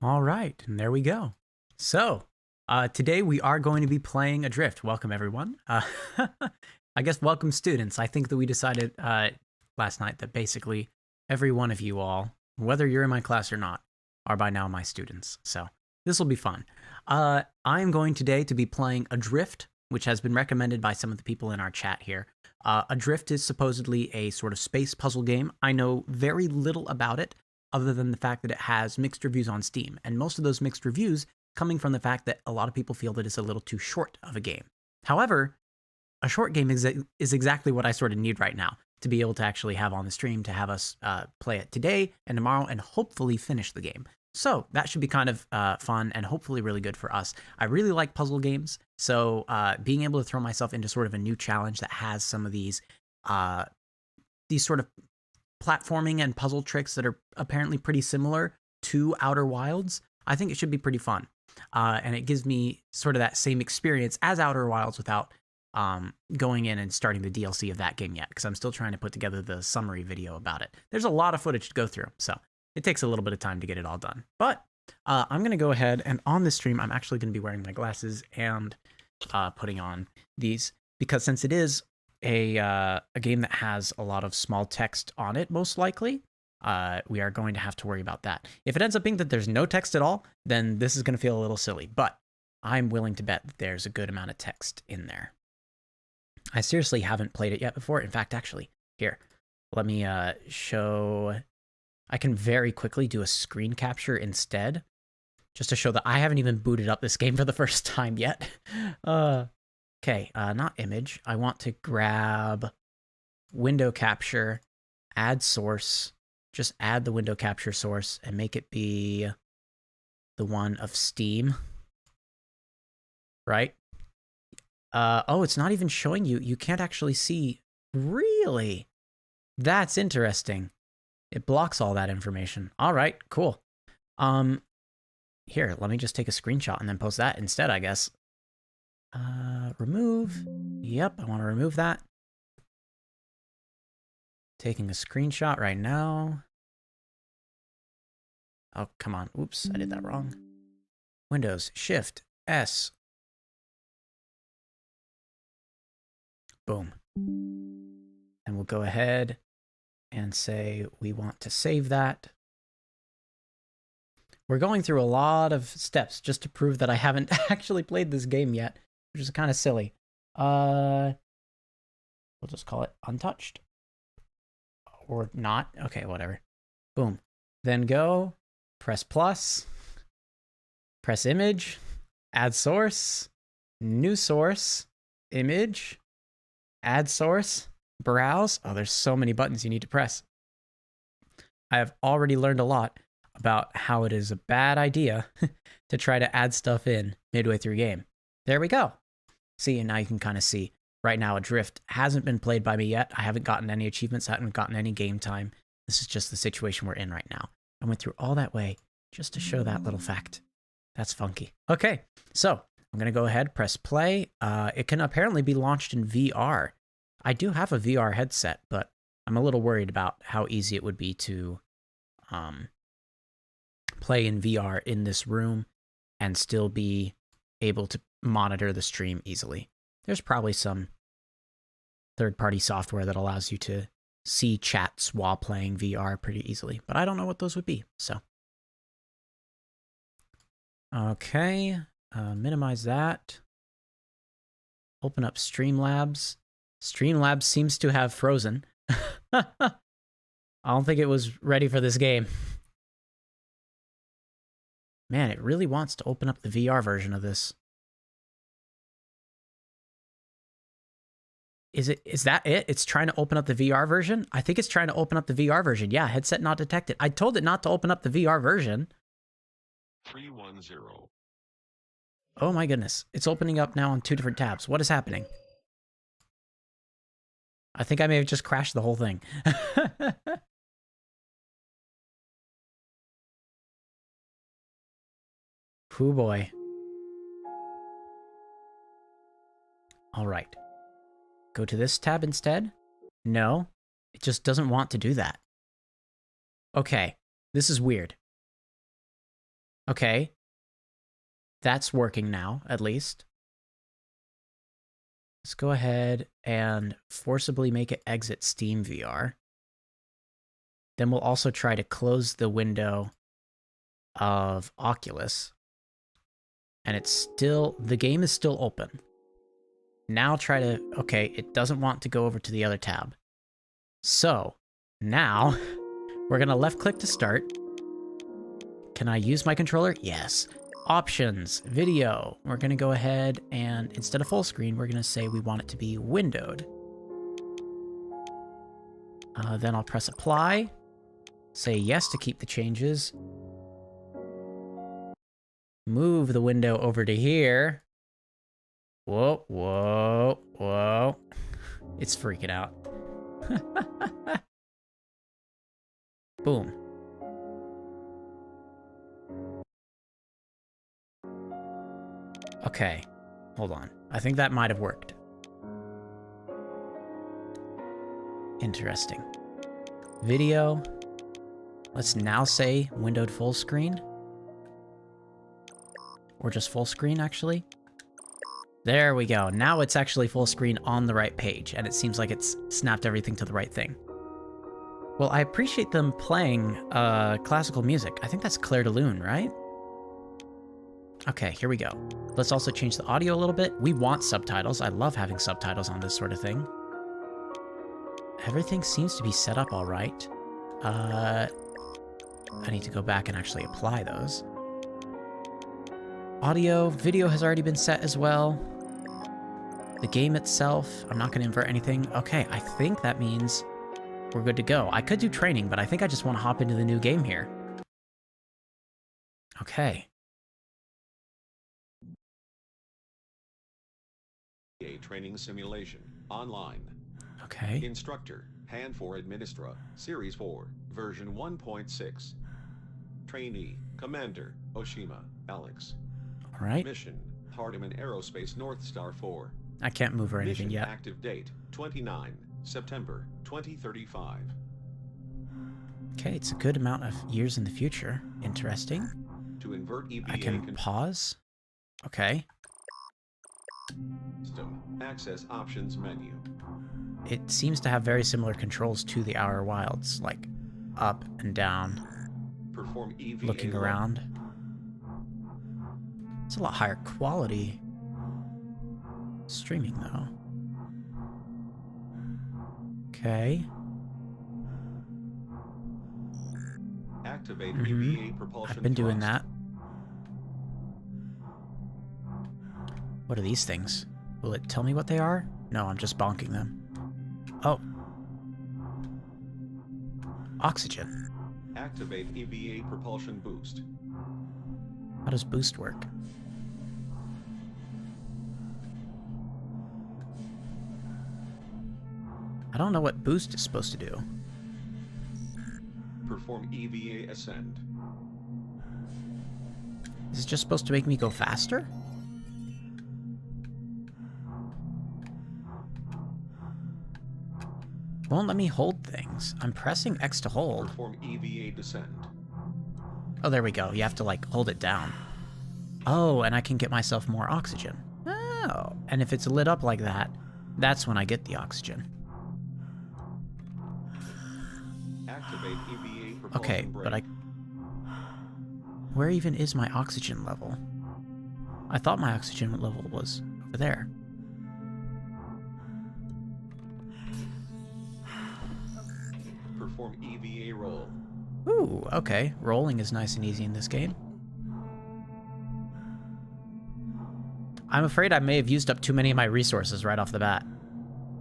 All right, and there we go. So, today we are going to be playing Adrift. Welcome, everyone. I guess welcome, students. I think that we decided last night that basically every one of you all, whether you're in my class or not, are by now my students. So, this will be fun. I am going today to be playing Adrift, which has been recommended by some of the people in our chat here. Adrift is supposedly a sort of space puzzle game. I know very little about it, other than the fact that it has mixed reviews on Steam. And most of those mixed reviews coming from the fact that a lot of people feel that it's a little too short of a game. However, a short game is exactly what I sort of need right now to be able to actually have on the stream, to have us play it today and tomorrow and hopefully finish the game. So that should be kind of fun and hopefully really good for us. I really like puzzle games, so being able to throw myself into sort of a new challenge that has some of these sort of platforming and puzzle tricks that are apparently pretty similar to Outer Wilds, I think it should be pretty fun. And it gives me sort of that same experience as Outer Wilds without going in and starting the DLC of that game yet, because I'm still trying to put together the summary video about it. There's a lot of footage to go through, so it takes a little bit of time to get it all done. But I'm going to go ahead, and on this stream, I'm actually going to be wearing my glasses and putting on these, because since it is a game that has a lot of small text on it, most likely, we are going to have to worry about that. If it ends up being that there's no text at all, then this is going to feel a little silly, but I'm willing to bet that there's a good amount of text in there. I seriously haven't played it yet before. In fact, actually, here, let me show. I can very quickly do a screen capture instead, just to show that I haven't even booted up this game for the first time yet. Okay, not image. I want to grab window capture, add source, just add the window capture source and make it be the one of Steam, right? Oh, it's not even showing you. You can't actually see. Really? That's interesting. It blocks all that information. All right, cool. Here, let me just take a screenshot and then post that instead, I guess. Remove. Yep, I want to remove that. Taking a screenshot right now. Oh, come on. Oops, I did that wrong. Windows, Shift, S. Boom. And we'll go ahead and say we want to save that. We're going through a lot of steps just to prove that I haven't actually played this game yet, which is kind of silly. We'll just call it untouched. Or not. Okay, whatever. Boom. Then go, press plus, press image, add source, new source, image, add source, browse. Oh, there's so many buttons you need to press. I have already learned a lot about how it is a bad idea to try to add stuff in midway through game. There we go. See, and now you can kind of see. Right now, Adrift hasn't been played by me yet. I haven't gotten any achievements. I haven't gotten any game time. This is just the situation we're in right now. I went through all that way just to show that little fact. That's funky. Okay, so I'm going to go ahead, press play. It can apparently be launched in VR. I do have a VR headset, but I'm a little worried about how easy it would be to play in VR in this room and still be able to monitor the stream easily. There's probably some third-party software that allows you to see chats while playing VR pretty easily, but I don't know what those would be, so. Okay, minimize that. Open up Streamlabs. Streamlabs seems to have frozen. I don't think it was ready for this game. Man, it really wants to open up the VR version of this. Is that it? It's trying to open up the VR version? I think it's trying to open up the VR version. Yeah, headset not detected. I told it not to open up the VR version. 310. Oh my goodness. It's opening up now on 2 different tabs. What is happening? I think I may have just crashed the whole thing. Hoo boy. All right. Go to this tab instead? No, it just doesn't want to do that. Okay, this is weird. Okay. That's working now, at least. Let's go ahead and forcibly make it exit Steam VR. Then we'll also try to close the window of Oculus. And it's still, the game is still open. Now try to, okay, it doesn't want to go over to the other tab. So, now, we're gonna left click to start. Can I use my controller? Yes. Options, video. We're gonna go ahead and instead of full screen, we're gonna say we want it to be windowed. Then I'll press apply. Say yes to keep the changes. Move the window over to here. Whoa, whoa, whoa. It's freaking out. Boom. Okay, hold on. I think that might have worked. Interesting. Video. Let's now say windowed full screen. Or just full screen, actually. There we go. Now it's actually full screen on the right page, and it seems like it's snapped everything to the right thing. Well, I appreciate them playing classical music. I think that's Clair de Lune, right? Okay, here we go. Let's also change the audio a little bit. We want subtitles. I love having subtitles on this sort of thing. Everything seems to be set up all right. I need to go back and actually apply those. Audio, video has already been set as well. The game itself, I'm not going to invert anything. Okay, I think that means we're good to go. I could do training, but I think I just want to hop into the new game here. Okay. A training simulation online. Okay. Instructor, Hand for Administra, Series 4, version 1.6. Trainee, Commander, Oshima, Alex. All right. Mission, Hardiman Aerospace North Star 4. I can't move or anything Mission yet. Active date, 29 September 2035. Okay, it's a good amount of years in the future. Interesting. To invert EVA I can pause. Okay. System, access options menu. It seems to have very similar controls to the Outer Wilds, like up and down, Perform EVA looking look. around. It's a lot higher quality streaming, though. Okay. Activate EVA propulsion I've been doing thrust. that. What are these things? Will it tell me what they are? No, I'm just bonking them. Oh. Oxygen. Activate EVA propulsion boost. How does boost work? I don't know what boost is supposed to do. Perform EVA ascend. Is it just supposed to make me go faster? Won't let me hold things. I'm pressing X to hold. Perform EVA descend. Oh, there we go. You have to, like, hold it down. Oh, and I can get myself more oxygen. Oh, and if it's lit up like that, that's when I get the oxygen. Activate EVA propulsion Okay, brake. but where even is my oxygen level? I thought my oxygen level was over there. Perform EVA roll. Ooh, okay. Rolling is nice and easy in this game. I'm afraid I may have used up too many of my resources right off the bat.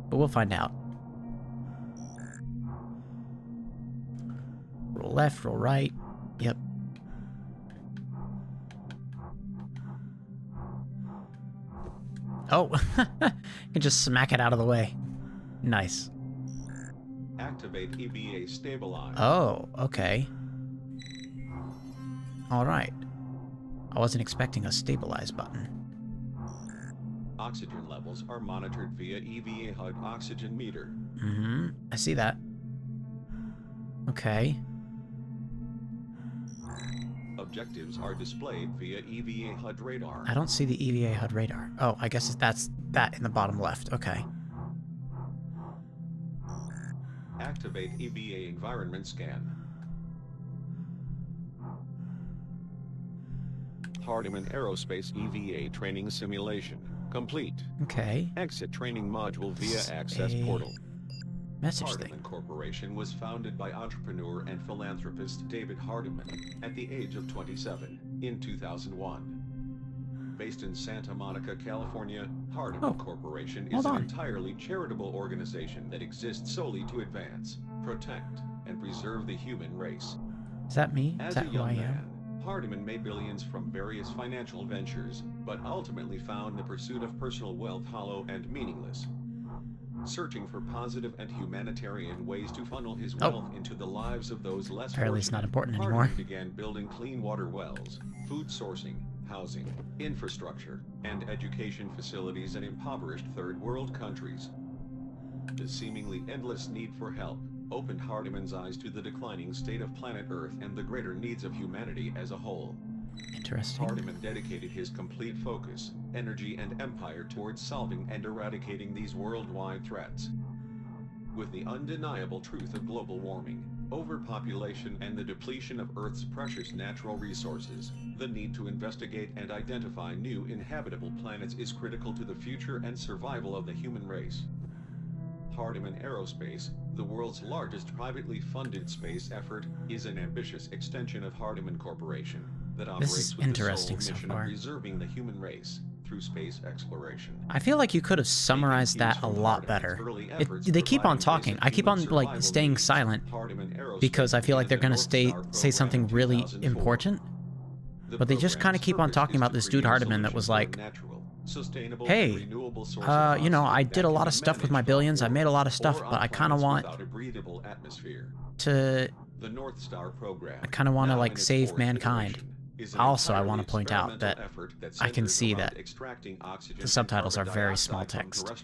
But we'll find out. Roll left, roll right. Yep. Oh, can just smack it out of the way. Nice. Activate EVA stabilize. Oh, okay. All right. I wasn't expecting a stabilize button. Oxygen levels are monitored via EVA HUD oxygen meter. Mm-hmm. I see that. Okay. objectives are displayed via EVA HUD radar. I don't see the EVA HUD radar. Oh, I guess that's that in the bottom left. Okay. Activate EVA environment scan. Hardiman Aerospace EVA training simulation complete. Okay. Exit training module via access portal. Message Hardiman thing. Corporation was founded by entrepreneur and philanthropist David Hardiman at the age of 27 in 2001. Based in Santa Monica, California, Hardiman Corporation is an entirely charitable organization that exists solely to advance, protect, and preserve the human race. Is that me? As Is that a who I young am? man, Hardiman made billions from various financial ventures, but ultimately found the pursuit of personal wealth hollow and meaningless. Searching for positive and humanitarian ways to funnel his wealth into the lives of those less Apparently fortunate, it's not important anymore. Hardiman began building clean water wells, food sourcing, housing, infrastructure, and education facilities in impoverished third world countries. The seemingly endless need for help opened Hardiman's eyes to the declining state of planet Earth and the greater needs of humanity as a whole. Interesting. Hardiman dedicated his complete focus, energy, and empire towards solving and eradicating these worldwide threats. With the undeniable truth of global warming, overpopulation, and the depletion of Earth's precious natural resources, the need to investigate and identify new inhabitable planets is critical to the future and survival of the human race. Hardiman Aerospace, the world's largest privately funded space effort, is an ambitious extension of Hardiman Corporation that operates with the sole mission of preserving the human race through space exploration. I feel like you could have summarized that a lot better. They keep on talking. I keep on like staying silent because I feel like they're gonna say something really important, but they just kind of keep on talking about this dude Hardiman that was like, hey, you know, I did a lot of stuff with my billions. I made a lot of stuff, but I kind of want to. I kind of want to like save mankind. Also, I want to point out that I can see that the subtitles are very small text. So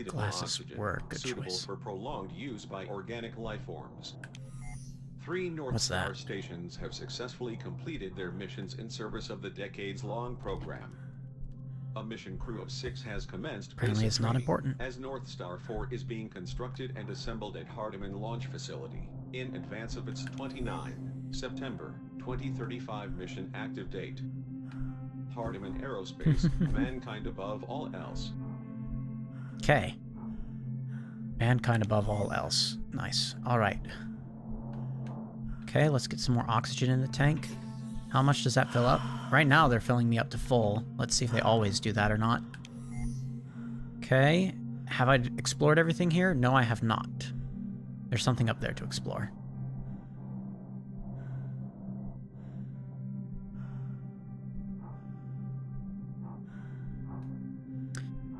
glasses were a good choice. For prolonged use by organic life forms. 3 North What's Star that? stations have successfully completed their missions in service of the decades-long program. A mission crew of 6 has commenced Apparently it's not important. as North Star 4 is being constructed and assembled at Hardiman Launch Facility in advance of its 29 September 2035 mission active date. Hardiman Aerospace, mankind above all else. Okay. Mankind above all else. Nice. All right. Okay, let's get some more oxygen in the tank. How much does that fill up? Right now, they're filling me up to full. Let's see if they always do that or not. Okay. Have I explored everything here? No, I have not. There's something up there to explore.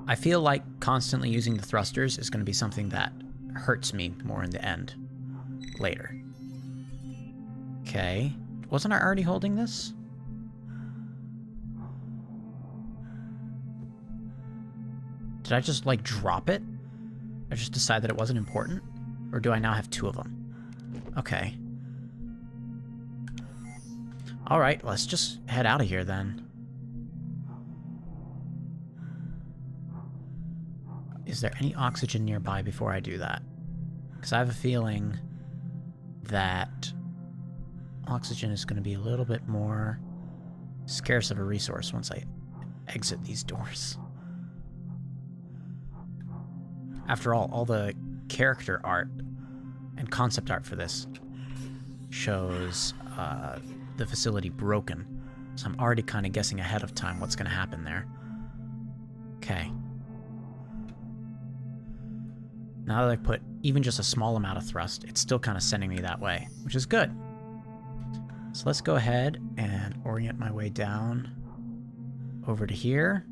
I feel like constantly using the thrusters is going to be something that hurts me more in the end. Later. Okay. Wasn't I already holding this? Did I just, like, drop it? I just decide that it wasn't important? Or do I now have 2 of them? Okay. Alright, let's just head out of here then. Is there any oxygen nearby before I do that? Because I have a feeling that oxygen is going to be a little bit more scarce of a resource once I exit these doors. After all the character art and concept art for this shows the facility broken. So I'm already kind of guessing ahead of time what's going to happen there. Okay. Now that I put even just a small amount of thrust, it's still kind of sending me that way, which is good. So let's go ahead and orient my way down over to here.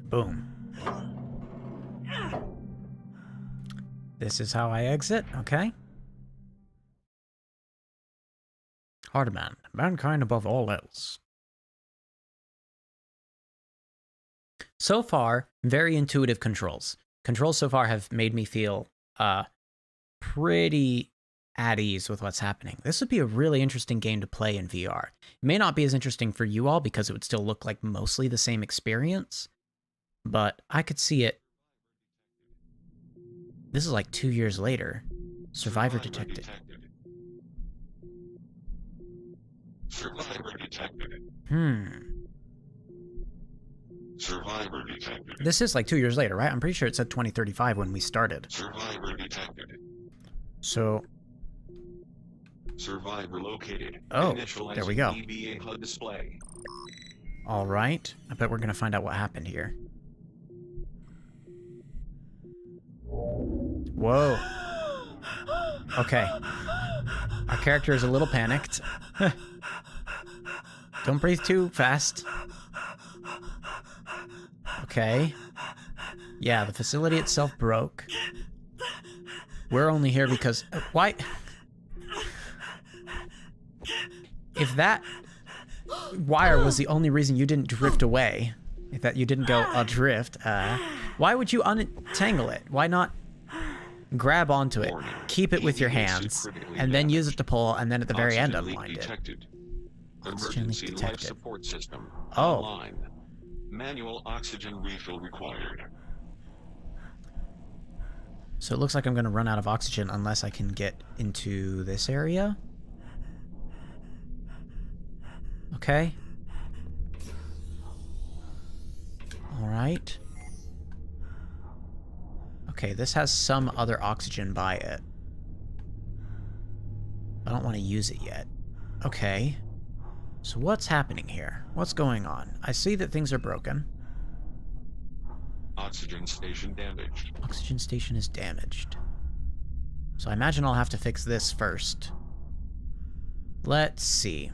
Boom. This is how I exit, okay? Hardiman, mankind above all else. So far, very intuitive controls. Controls so far have made me feel pretty at ease with what's happening. This would be a really interesting game to play in VR. It may not be as interesting for you all because it would still look like mostly the same experience, but I could see it. This is like 2 years later. Survivor detected. Survivor detected. Survivor detected. This is like 2 years later, right? I'm pretty sure it said 2035 when we started. Survivor detected. So... Survivor located. Oh, there we go. EVA HUD display. All right. I bet we're going to find out what happened here. Whoa. Okay. Our character is a little panicked. Don't breathe too fast. Okay. Yeah, the facility itself broke. We're only here because... why? If that wire was the only reason you didn't drift away, if that you didn't go adrift, why would you untangle it? Why not grab onto it, keep it with your hands, and then use it to pull, and then at the very end unwind it? Oxygen leak detected. Life support system. Oh. Online. Manual oxygen refill required. So it looks like I'm going to run out of oxygen unless I can get into this area. Okay. Alright. Okay, this has some other oxygen by it. I don't want to use it yet. Okay. So what's happening here? What's going on? I see that things are broken. Oxygen station damaged. Oxygen station is damaged. So I imagine I'll have to fix this first. Let's see.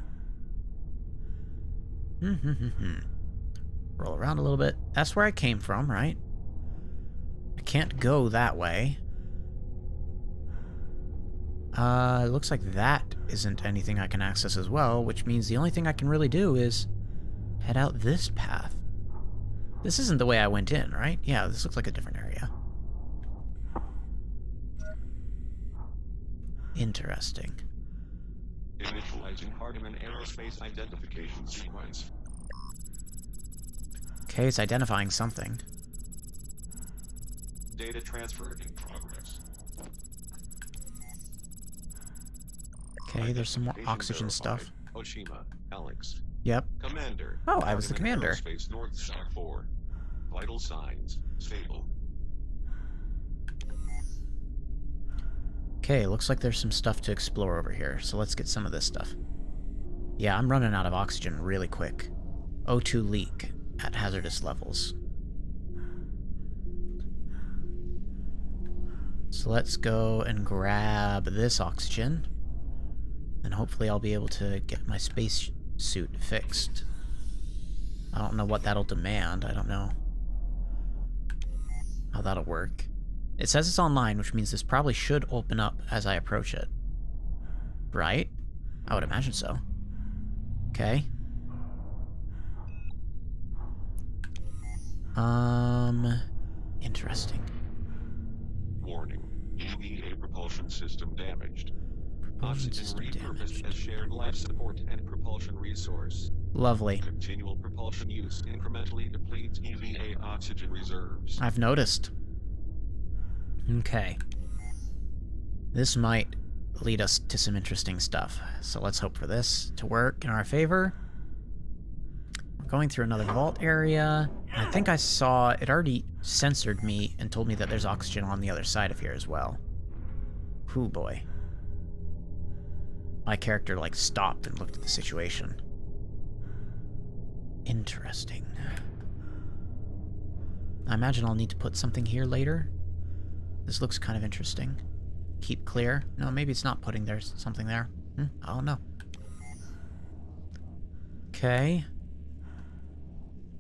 Roll around a little bit. That's where I came from, right? I can't go that way. It looks like that isn't anything I can access as well, which means the only thing I can really do is head out this path. This isn't the way I went in, right? Yeah, this looks like a different area. Interesting. Initializing Hardeman aerospace identification sequence. Okay, it's identifying something. Data transfer in progress. Okay, there's some more oxygen stuff. Oshima, Alex. Yep. Commander. Oh, I was the commander. Aerospace North Star 4. Vital signs stable. Okay, looks like there's some stuff to explore over here, so let's get some of this stuff. Yeah, I'm running out of oxygen really quick. O2 leak at hazardous levels. So let's go and grab this oxygen, and hopefully I'll be able to get my space suit fixed. I don't know what that'll demand. I don't know how that'll work. It says it's online, which means this probably should open up as I approach it. Right? I would imagine so. Okay. Interesting. Warning. EVA propulsion system damaged. Propulsion Oxygen system repurposed damaged. as shared life support and propulsion resource. Lovely. Continual propulsion use incrementally depletes EVA oxygen reserves. I've noticed. Okay. This might lead us to some interesting stuff. So let's hope for this to work in our favor. We're going through another vault area. I think I saw it already censored me and told me that there's oxygen on the other side of here as well. Whew, boy. My character, like, stopped and looked at the situation. Interesting. I imagine I'll need to put something here later. This looks kind of interesting. Keep clear. No, maybe it's not putting there something there. I don't know. Okay.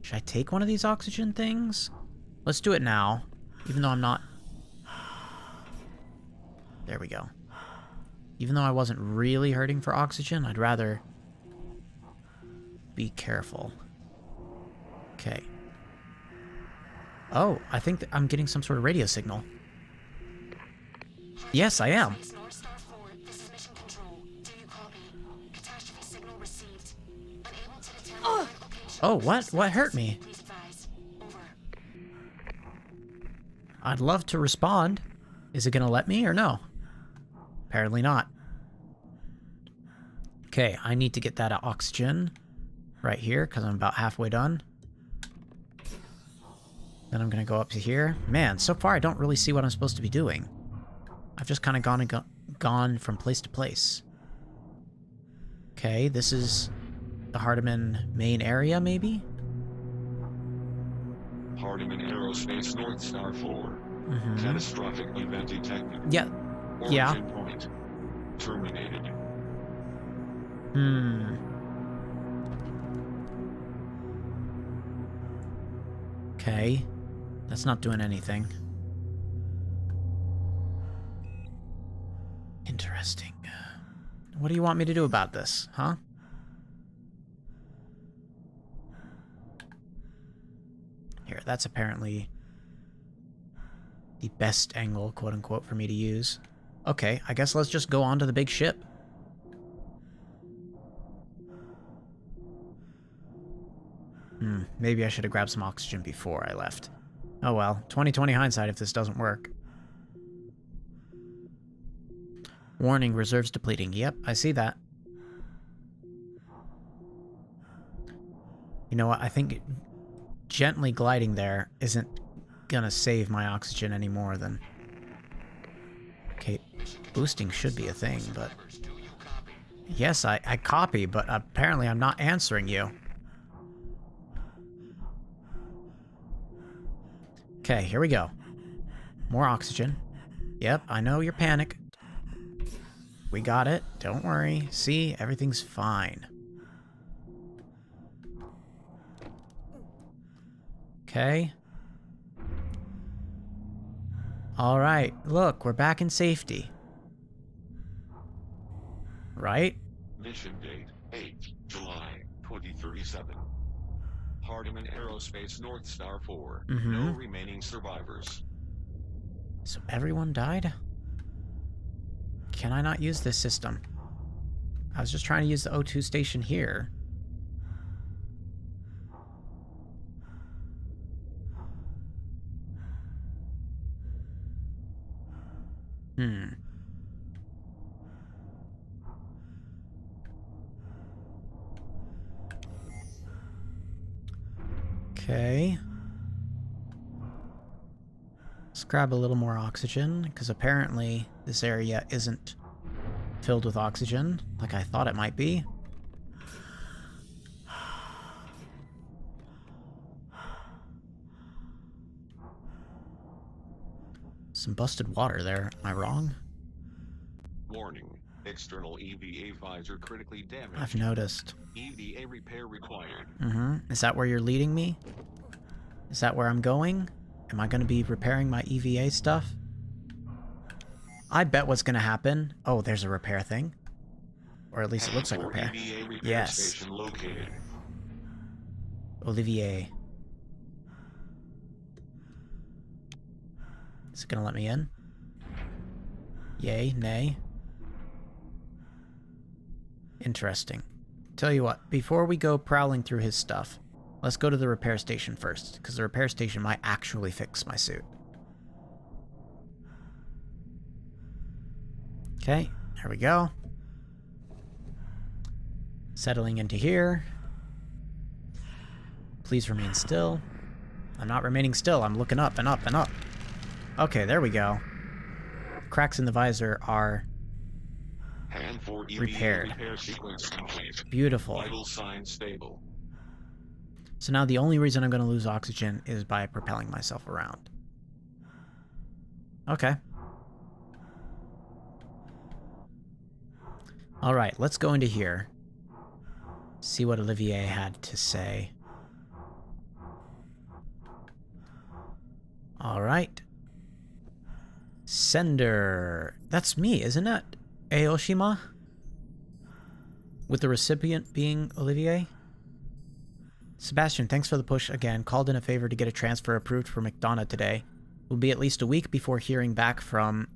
Should I take one of these oxygen things? Let's do it now, even though I'm not... There we go. Even though I wasn't really hurting for oxygen, I'd rather be careful. Okay. Oh, I think that I'm getting some sort of radio signal. Yes, I am. Oh, what? What hurt me? I'd love to respond. Is it gonna let me or no? Apparently not. Okay, I need to get that oxygen right here because I'm about halfway done. Then I'm gonna go up to here. Man, so far I don't really see what I'm supposed to be doing. I've just kind of gone from place to place. Okay, this is the Hardiman main area, maybe? Hardiman Aerospace North Star 4. Catastrophic event detected. Yeah. Origin point terminated. Okay. That's not doing anything. Interesting. What do you want me to do about this, huh? Here, that's apparently the best angle, quote-unquote, for me to use. Okay, I guess let's just go on to the big ship. Maybe I should have grabbed some oxygen before I left. Oh well, 20/20 hindsight if this doesn't work. Warning, reserves depleting. Yep, I see that. You know what, I think gently gliding there isn't gonna save my oxygen any more than... Okay, boosting should be a thing, but... Yes, I copy, but apparently I'm not answering you. Okay, here we go. More oxygen. Yep, I know you're panicked. We got it. Don't worry. See, everything's fine. Okay. Alright, look, we're back in safety. Right? Mission date, 8 July 2037. Hardiman Aerospace North Star 4. No remaining survivors. So everyone died? Can I not use this system? I was just trying to use the O2 station here. Okay. Let's grab a little more oxygen, because apparently this area isn't filled with oxygen, like I thought it might be. Some busted water there. Am I wrong? Warning. External EVA visor critically damaged. I've noticed. EVA repair required. Is that where you're leading me? Is that where I'm going? Am I going to be repairing my EVA stuff? I bet what's going to happen... Oh, there's a repair thing. Or at least it looks like a repair. EVA repair Yes. station located. Olivier. Is it going to let me in? Yay, nay. Interesting. Tell you what, before we go prowling through his stuff, let's go to the repair station first, because the repair station might actually fix my suit. Okay, there we go. Settling into here. Please remain still. I'm not remaining still, I'm looking up and up and up. Okay, there we go. Cracks in the visor are Hand for EVA repaired. repair sequence complete. Beautiful. Vital signs stable. So now the only reason I'm going to lose oxygen is by propelling myself around. Okay. Alright, let's go into here. See what Olivier had to say. Alright. Sender. That's me, isn't it? Aoshima? With the recipient being Olivier? Sebastian, thanks for the push again. Called in a favor to get a transfer approved for McDonough today. Will be at least a week before hearing back from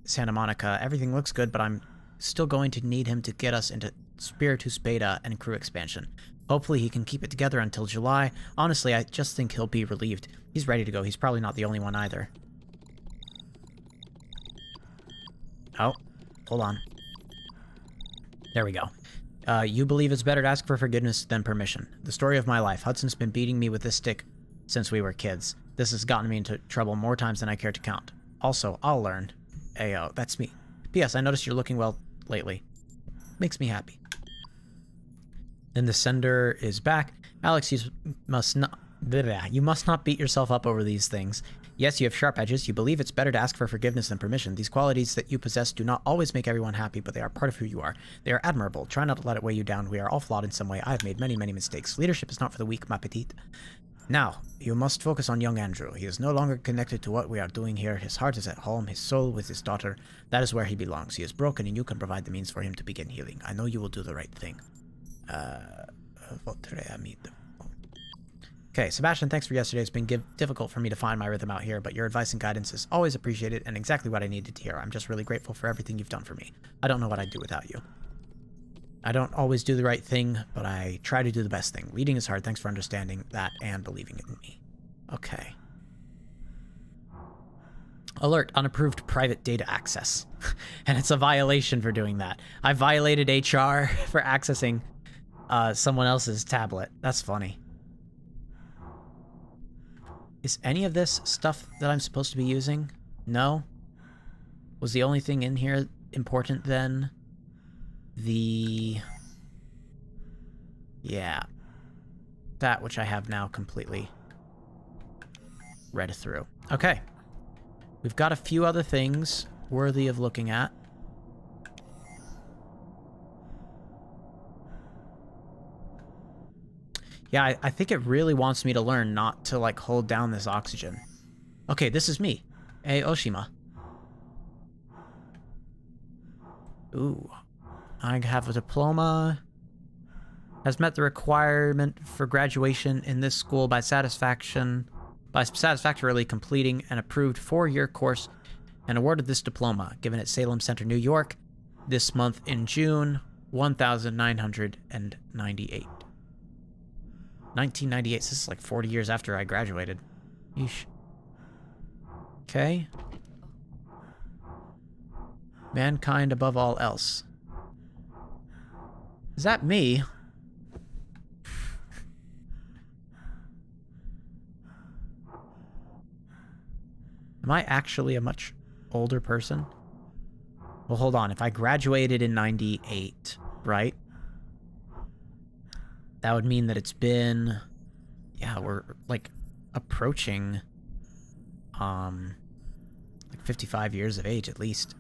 Santa Monica. Everything looks good, but I'm still going to need him to get us into Spiritus Beta and crew expansion. Hopefully he can keep it together until July. Honestly, I just think he'll be relieved. He's ready to go. He's probably not the only one either. Oh, hold on. There we go. You believe it's better to ask for forgiveness than permission. The story of my life. Hudson's been beating me with this stick since we were kids. This has gotten me into trouble more times than I care to count. Also, I'll learn. Ayo, that's me. P.S. I noticed you're looking well lately. Makes me happy. Then the sender is back. Alex, you must not beat yourself up over these things. Yes, you have sharp edges. You believe it's better to ask for forgiveness than permission. These qualities that you possess do not always make everyone happy, but they are part of who you are. They are admirable. Try not to let it weigh you down. We are all flawed in some way. I have made many, many mistakes. Leadership is not for the weak, ma petite. Now, you must focus on young Andrew. He is no longer connected to what we are doing here. His heart is at home, his soul with his daughter. That is where he belongs. He is broken, and you can provide the means for him to begin healing. I know you will do the right thing. Okay, Sebastian, thanks for yesterday. It's been difficult for me to find my rhythm out here, but your advice and guidance is always appreciated and exactly what I needed to hear. I'm just really grateful for everything you've done for me. I don't know what I'd do without you. I don't always do the right thing, but I try to do the best thing. Leading is hard. Thanks for understanding that and believing in me. Okay. Alert, unapproved private data access. And it's a violation for doing that. I violated HR for accessing someone else's tablet. That's funny. Is any of this stuff that I'm supposed to be using? No? Was the only thing in here important then? Yeah. That which I have now completely read through. Okay. We've got a few other things worthy of looking at. Yeah, I think it really wants me to learn not to, like, hold down this oxygen. Okay, this is me. Hey, Oshima. Ooh. I have a diploma. Has met the requirement for graduation in this school by satisfactorily completing an approved 4-year course and awarded this diploma, given at Salem Center, New York, this month in June, 1998. 1998, so this is like 40 years after I graduated. Yeesh. Okay. Mankind above all else. Is that me? Am I actually a much older person? Well, hold on. If I graduated in 98, right? That would mean that it's been... Yeah, we're, like, approaching... like 55 years of age, at least.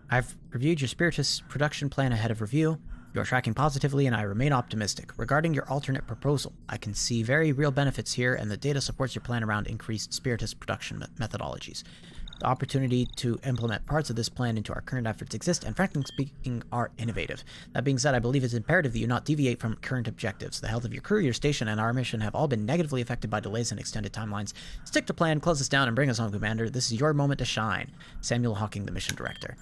I've reviewed your Spiritus production plan ahead of review. You are tracking positively, and I remain optimistic. Regarding your alternate proposal, I can see very real benefits here, and the data supports your plan around increased Spiritus production methodologies. The opportunity to implement parts of this plan into our current efforts exist, and frankly speaking, are innovative. That being said, I believe it's imperative that you not deviate from current objectives. The health of your crew, your station, and our mission have all been negatively affected by delays and extended timelines. Stick to plan, close us down, and bring us home, Commander. This is your moment to shine. Samuel Hawking, the mission director.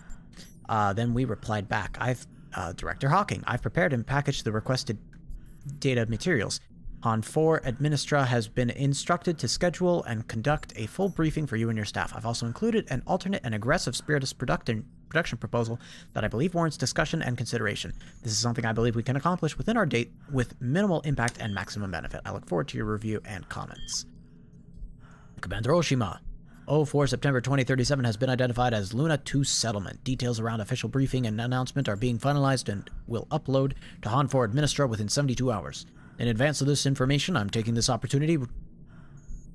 Then we replied back. Director Hawking, I've prepared and packaged the requested data materials. Han 4 Administra has been instructed to schedule and conduct a full briefing for you and your staff. I've also included an alternate and aggressive Spiritus production proposal that I believe warrants discussion and consideration. This is something I believe we can accomplish within our date with minimal impact and maximum benefit. I look forward to your review and comments. Commander Oshima. 04 September 2037 has been identified as Luna 2 settlement. Details around official briefing and announcement are being finalized and will upload to Han 4 Administra within 72 hours. In advance of this information, I'm taking this opportunity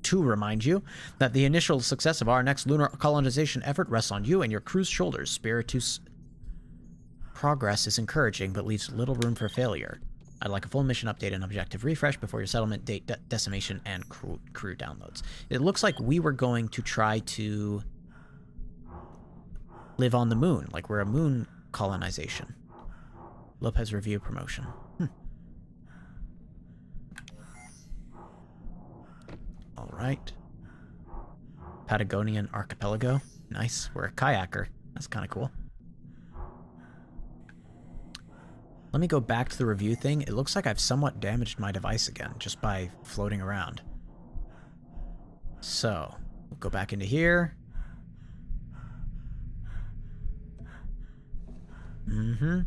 to remind you that the initial success of our next lunar colonization effort rests on you and your crew's shoulders. Spiritus progress is encouraging, but leaves little room for failure. I'd like a full mission update and objective refresh before your settlement date, decimation, and crew downloads. It looks like we were going to try to live on the moon, like we're a moon colonization. Lopez review promotion. All right. Patagonian archipelago. Nice. We're a kayaker. That's kind of cool. Let me go back to the review thing. It looks like I've somewhat damaged my device again just by floating around. So, we'll go back into here. And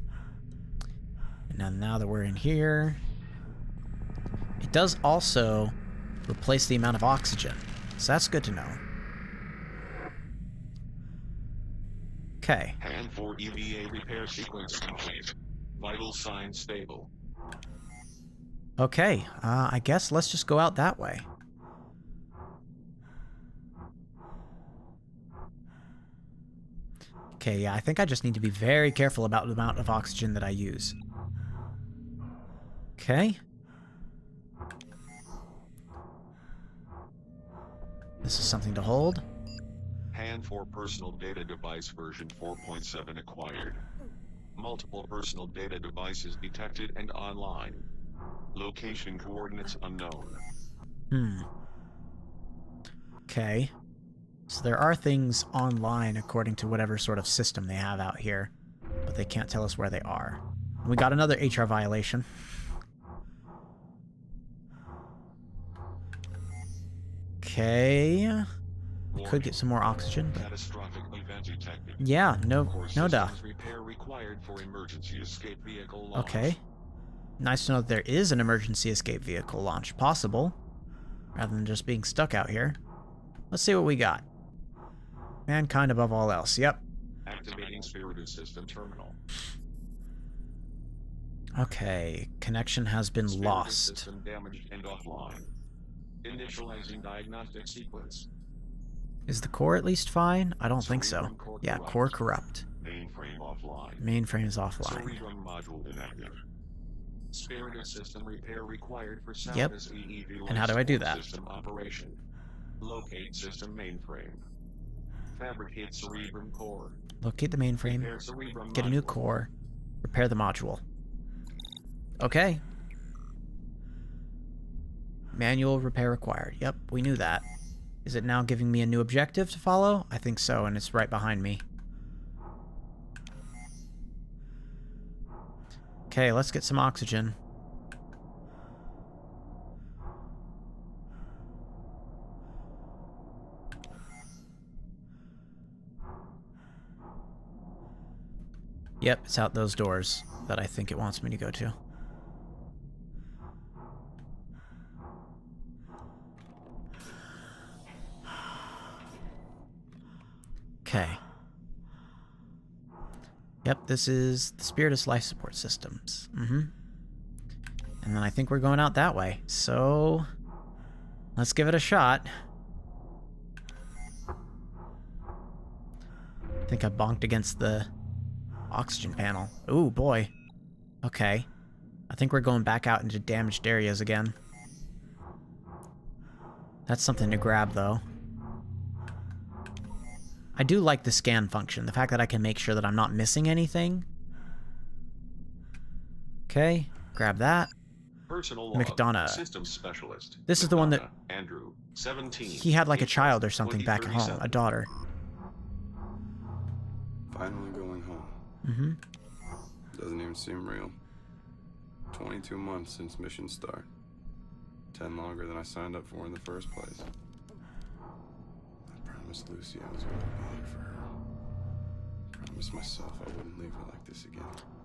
now that we're in here, it does also replace the amount of oxygen. So that's good to know. Okay. Hand 4 EVA repair sequence complete. Vital signs stable. Okay, I guess let's just go out that way. Okay, yeah, I think I just need to be very careful about the amount of oxygen that I use. Okay. This is something to hold. Hand 4 personal data device version 4.7 acquired. Multiple personal data devices detected and online. Location coordinates unknown. Okay. So there are things online according to whatever sort of system they have out here, but they can't tell us where they are. And we got another HR violation. Okay. We could get some more oxygen, but... Catastrophic event detected. Yeah, no duh. Repair required for emergency escape vehicle launch. Okay. Nice to know that there is an emergency escape vehicle launch possible, rather than just being stuck out here. Let's see what we got. Mankind above all else. Yep. Activating Spirited System terminal. Okay. Connection has been Spirited lost. System damaged and offline. Initializing diagnostic sequence. Is the core at least fine? I don't think so. Cerebrum core Yeah, corrupt. core corrupt. Mainframe offline. Mainframe is offline. Cerebrum module inactive. Spirited System repair required for Yep. Samus EEV And how do I do that? System operation. Locate system mainframe. Fabricate Cerebrum core. Locate the mainframe. Repair Cerebrum Get a new module. core. Repair the module. Okay. Manual repair required. Yep, we knew that. Is it now giving me a new objective to follow? I think so, and it's right behind me. Okay, let's get some oxygen. Yep, it's out those doors that I think it wants me to go to. Okay. Yep, this is the Spiritus Life Support Systems. And then I think we're going out that way. So, let's give it a shot. I think I bonked against the oxygen panel. Ooh, boy. Okay. I think we're going back out into damaged areas again. That's something to grab, though. I do like the scan function. The fact that I can make sure that I'm not missing anything. Okay, grab that. Personal log. McDonough. System specialist. This is the one that... McDonough, Andrew, 17. He had like a April child or something back at home. 2037. A daughter. Finally going home. Doesn't even seem real. 22 months since mission start. 10 longer than I signed up for in the first place. I promised Lucy I was gonna be there for her. Promised myself I wouldn't leave her like this again.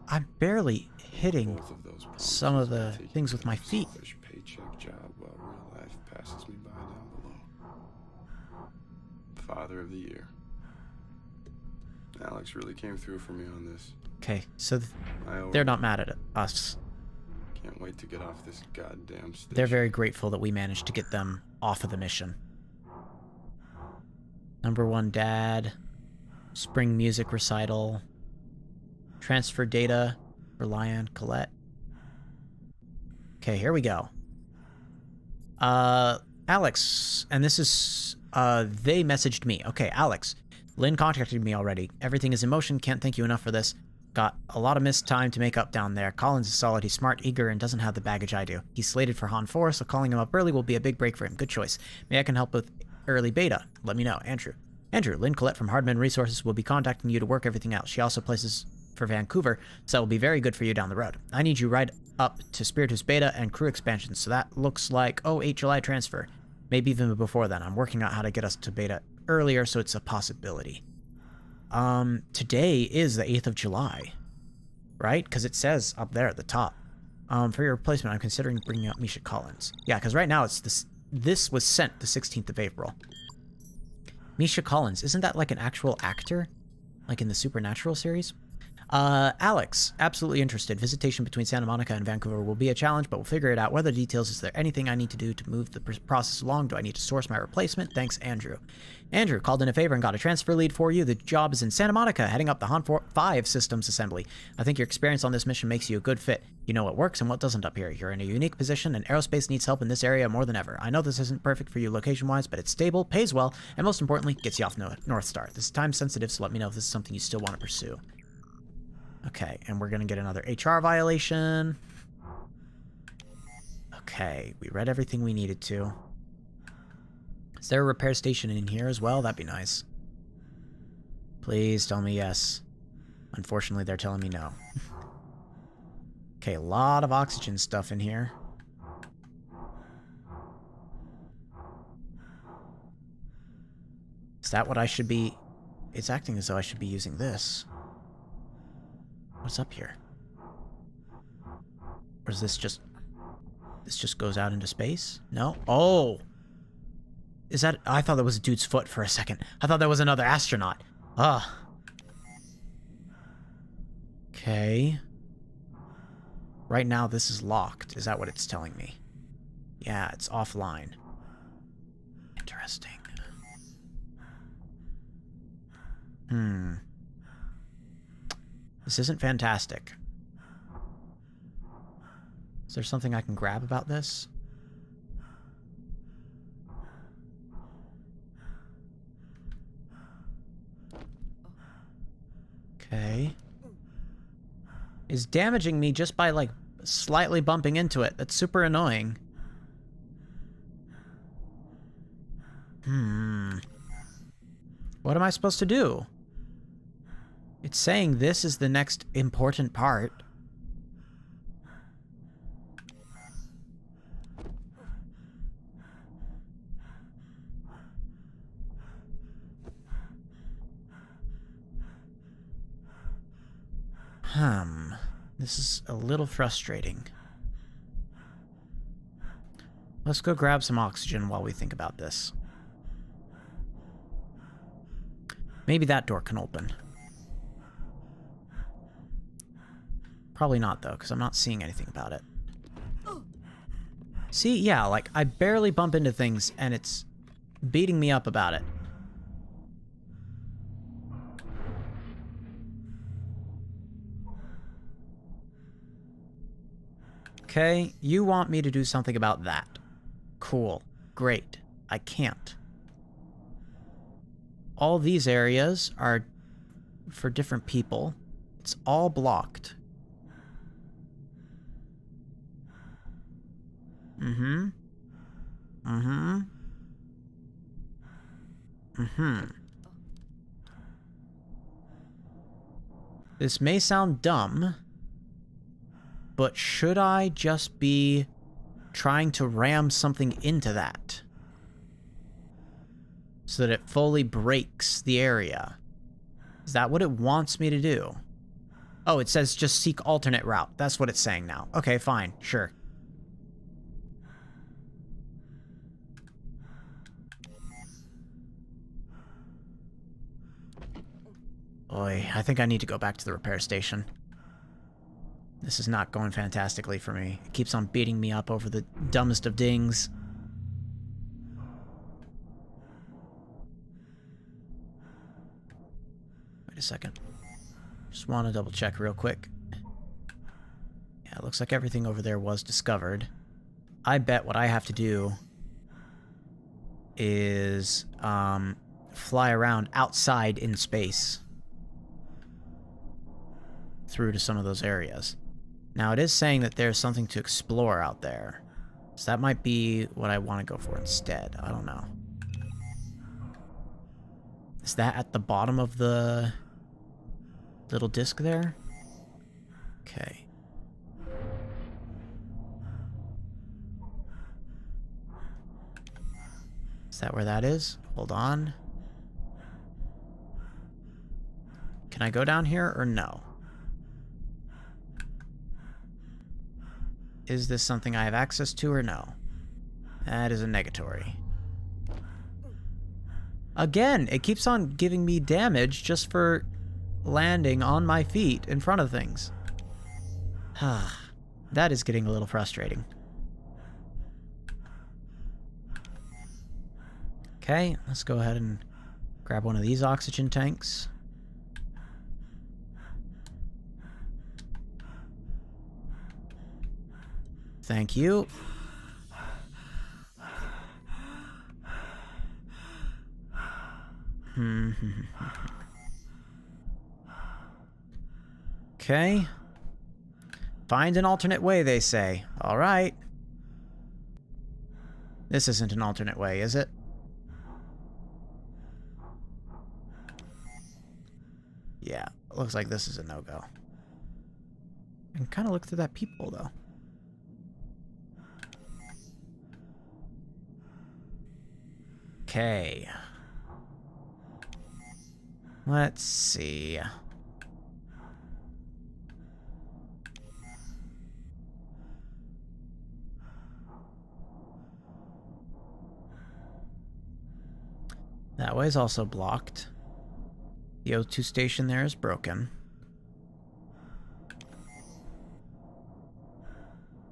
I'm barely hitting Both of those promises some of the are taken things with my from a feet. selfish paycheck job while real life passes me by down below. Father of the year. Alex really came through for me on this. Okay, so I owe they're her. not mad at us. Can't wait to get off this goddamn station. They're very grateful that we managed to get them off of the mission. Number 1 dad. Spring music recital. Transfer data. Rely on Colette. Okay, here we go. Alex, and this is, they messaged me. Okay, Alex. Lynn contacted me already. Everything is in motion. Can't thank you enough for this. Got a lot of missed time to make up down there. Collins is solid. He's smart, eager, and doesn't have the baggage I do. He's slated for Han 4, so calling him up early will be a big break for him. Good choice. Maybe I can help with early beta. Let me know. Andrew. Andrew, Lynn Collette from Hardman Resources will be contacting you to work everything out. She also places for Vancouver, so that will be very good for you down the road. I need you right up to Spiritus Beta and crew expansions, so that looks like, 8 July transfer. Maybe even before then. I'm working out how to get us to Beta earlier, so it's a possibility. Today is the 8th of July, right? Because it says up there at the top. For your replacement, I'm considering bringing up Misha Collins. Yeah, because right now it's this was sent the 16th of April. Misha Collins, isn't that like an actual actor? Like in the Supernatural series? Alex, absolutely interested. Visitation between Santa Monica and Vancouver will be a challenge, but we'll figure it out. What are the details? Is there anything I need to do to move the process along? Do I need to source my replacement? Thanks, Andrew. Andrew called in a favor and got a transfer lead for you. The job is in Santa Monica, heading up the Han 5 systems assembly. I think your experience on this mission makes you a good fit. You know what works and what doesn't up here. You're in a unique position, and aerospace needs help in this area more than ever. I know this isn't perfect for you location-wise, but it's stable, pays well, and most importantly, gets you off North Star. This is time-sensitive, so let me know if this is something you still want to pursue. Okay, and we're going to get another HR violation. Okay, we read everything we needed to. Is there a repair station in here as well? That'd be nice. Please tell me yes. Unfortunately, they're telling me no. Okay, a lot of oxygen stuff in here. Is that what I should be... It's acting as though I should be using this. What's up here? Or is this just... This just goes out into space? No? Oh! Is that... I thought that was a dude's foot for a second. I thought that was another astronaut. Ugh. Okay. Right now, this is locked. Is that what it's telling me? Yeah, it's offline. Interesting. This isn't fantastic. Is there something I can grab about this? Okay. Is damaging me just by, like, slightly bumping into it. That's super annoying. What am I supposed to do? It's saying this is the next important part. This is a little frustrating. Let's go grab some oxygen while we think about this. Maybe that door can open. Probably not, though, because I'm not seeing anything about it. See, yeah, like, I barely bump into things, and it's beating me up about it. Okay, you want me to do something about that. Cool. Great. I can't. All these areas are for different people. It's all blocked. This may sound dumb, but should I just be trying to ram something into that so that it fully breaks the area? Is that what it wants me to do? Oh, it says just seek alternate route. That's what it's saying now. Okay, fine. Sure. Oy, I think I need to go back to the repair station. This is not going fantastically for me. It keeps on beating me up over the dumbest of dings. Wait a second. Just want to double check real quick. Yeah, it looks like everything over there was discovered. I bet what I have to do is fly around outside in space through to some of those areas. Now, it is saying that there's something to explore out there. So that might be what I want to go for instead. I don't know. Is that at the bottom of the little disc there? Okay. Is that where that is? Hold on. Can I go down here or no? Is this something I have access to or no? That is a negatory. Again, it keeps on giving me damage just for landing on my feet in front of things. That is getting a little frustrating. Okay, let's go ahead and grab one of these oxygen tanks. Thank you. Okay. Find an alternate way, they say. All right. This isn't an alternate way, is it? Yeah, looks like this is a no-go. I can kind of look through that peephole, though. Okay. Let's see. That way is also blocked. The O2 station there is broken.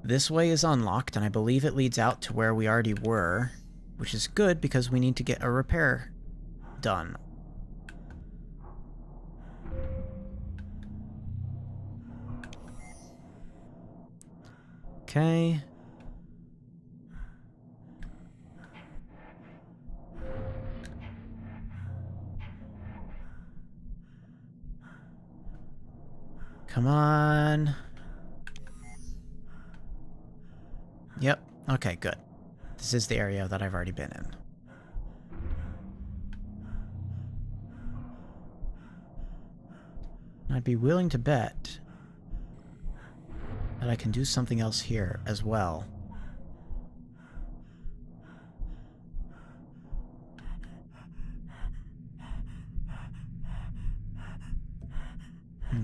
This way is unlocked, and I believe it leads out to where we already were, which is good because we need to get a repair done. Okay. Come on. Yep. Okay, good. This is the area that I've already been in. I'd be willing to bet that I can do something else here as well.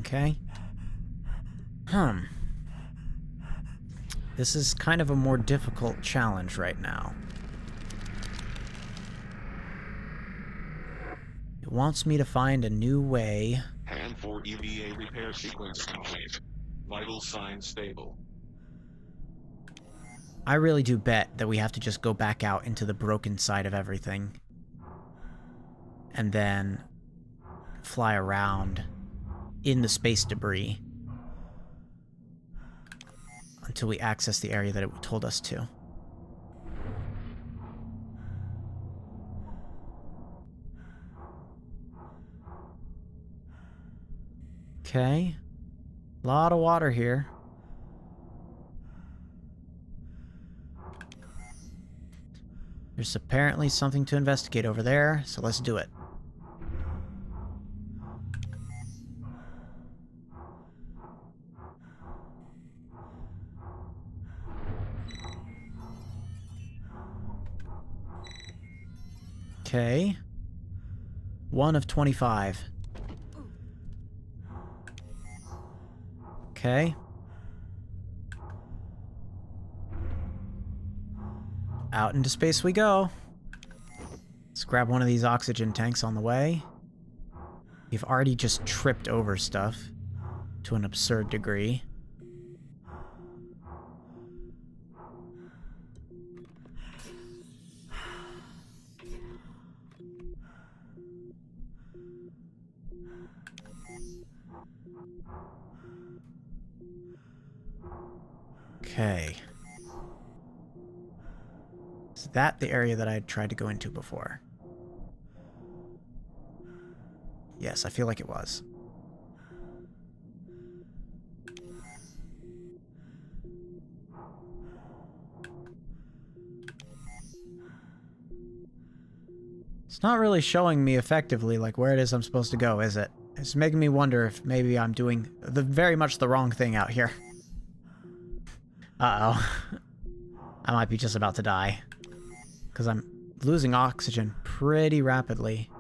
Okay. This is kind of a more difficult challenge right now. It wants me to find a new way. And for EVA repair sequence complete. Vital signs stable. I really do bet that we have to just go back out into the broken side of everything. And then fly around in the space debris until we access the area that it told us to. Okay. A lot of water here. There's apparently something to investigate over there, so let's do it. Okay. 1 of 25. Okay. Out into space we go. Let's grab one of these oxygen tanks on the way. We've already just tripped over stuff to an absurd degree. Okay. Is that the area that I had tried to go into before? Yes, I feel like it was. It's not really showing me effectively, like, where it is I'm supposed to go, is it? It's making me wonder if maybe I'm doing very much the wrong thing out here. Uh-oh. I might be just about to die. Because I'm losing oxygen pretty rapidly.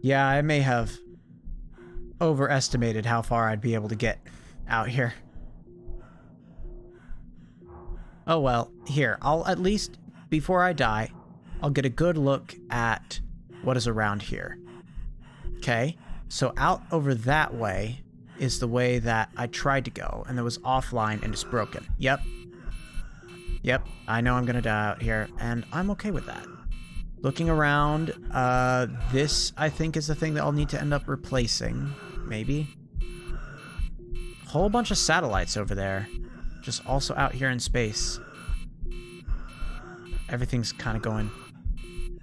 Yeah, I may have overestimated how far I'd be able to get out here. Oh well, here, I'll at least, before I die, I'll get a good look at what is around here. Okay, so out over that way is the way that I tried to go, and it was offline and it's broken. Yep. Yep, I know I'm gonna die out here, and I'm okay with that. Looking around, this, I think, is the thing that I'll need to end up replacing. Maybe. Whole bunch of satellites over there. Just also out here in space. Everything's kind of going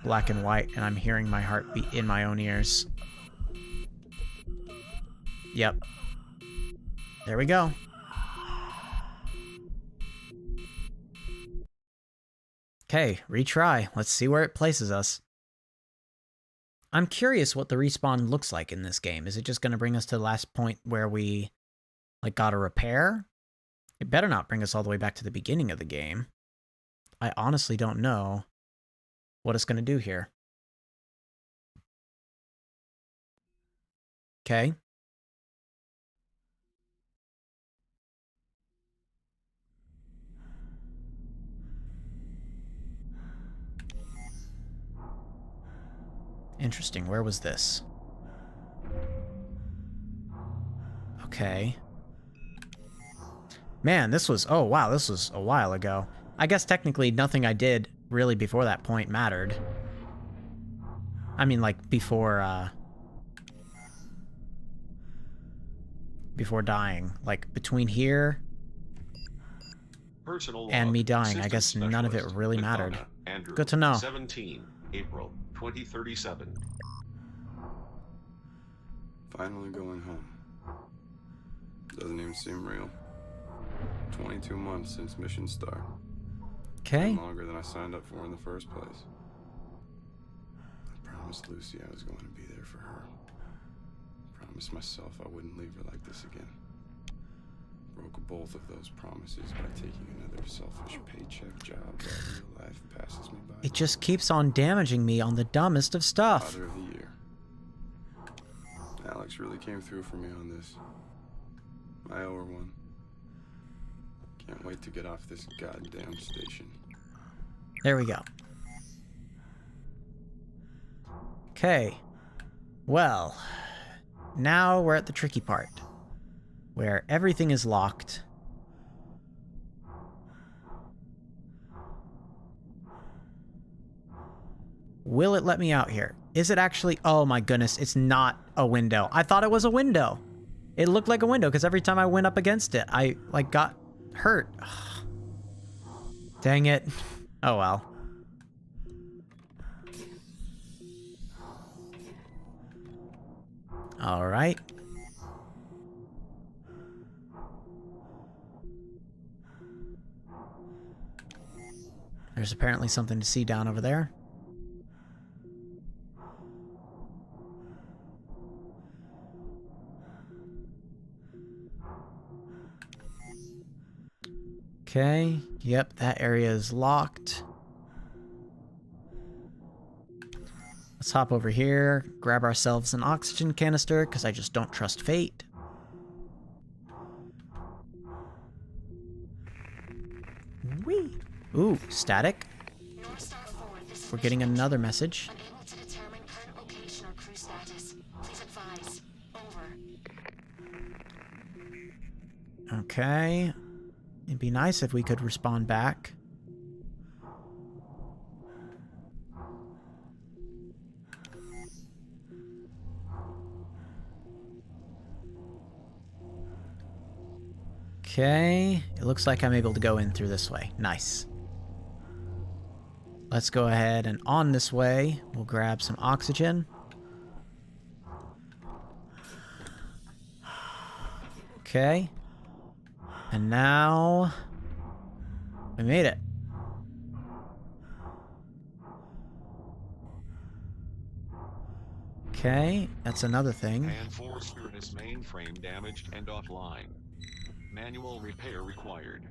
black and white, and I'm hearing my heartbeat in my own ears. Yep. There we go. Okay, retry. Let's see where it places us. I'm curious what the respawn looks like in this game. Is it just going to bring us to the last point where we, like, got a repair? It better not bring us all the way back to the beginning of the game. I honestly don't know what it's going to do here. Okay. Interesting. Where was this? Okay. Man, this was... Oh, wow, this was a while ago. I guess technically nothing I did really before that point mattered. I mean, like, before dying. Like, between here and me dying, I guess none of it really mattered. Good to know. 17 April 2037. Finally going home. Doesn't even seem real. 22 months since mission start. Okay. Longer than I signed up for in the first place. I promised Lucy I was going to be there for her. Promised myself I wouldn't leave her like this again. Broke both of those promises by taking another selfish paycheck job while real life passes me by. It just keeps on damaging me on the dumbest of stuff. Father of the year. Alex really came through for me on this. I owe her one. Can't wait to get off this goddamn station. There we go. Okay. Well, now we're at the tricky part, where everything is locked. Will it let me out here? Is it actually... Oh my goodness, it's not a window. I thought it was a window. It looked like a window because every time I went up against it, I, like, got hurt. Dang it. Oh well. All right. There's apparently something to see down over there. Okay, yep, that area is locked. Let's hop over here, grab ourselves an oxygen canister, because I just don't trust fate. Whee! Ooh, static. We're getting another message. Okay. It'd be nice if we could respond back. Okay, it looks like I'm able to go in through this way. Nice. Let's go ahead and on this way, we'll grab some oxygen. Okay. And now... we made it. Okay, that's another thing. And 4 Spirinus mainframe damaged and offline. Manual repair required.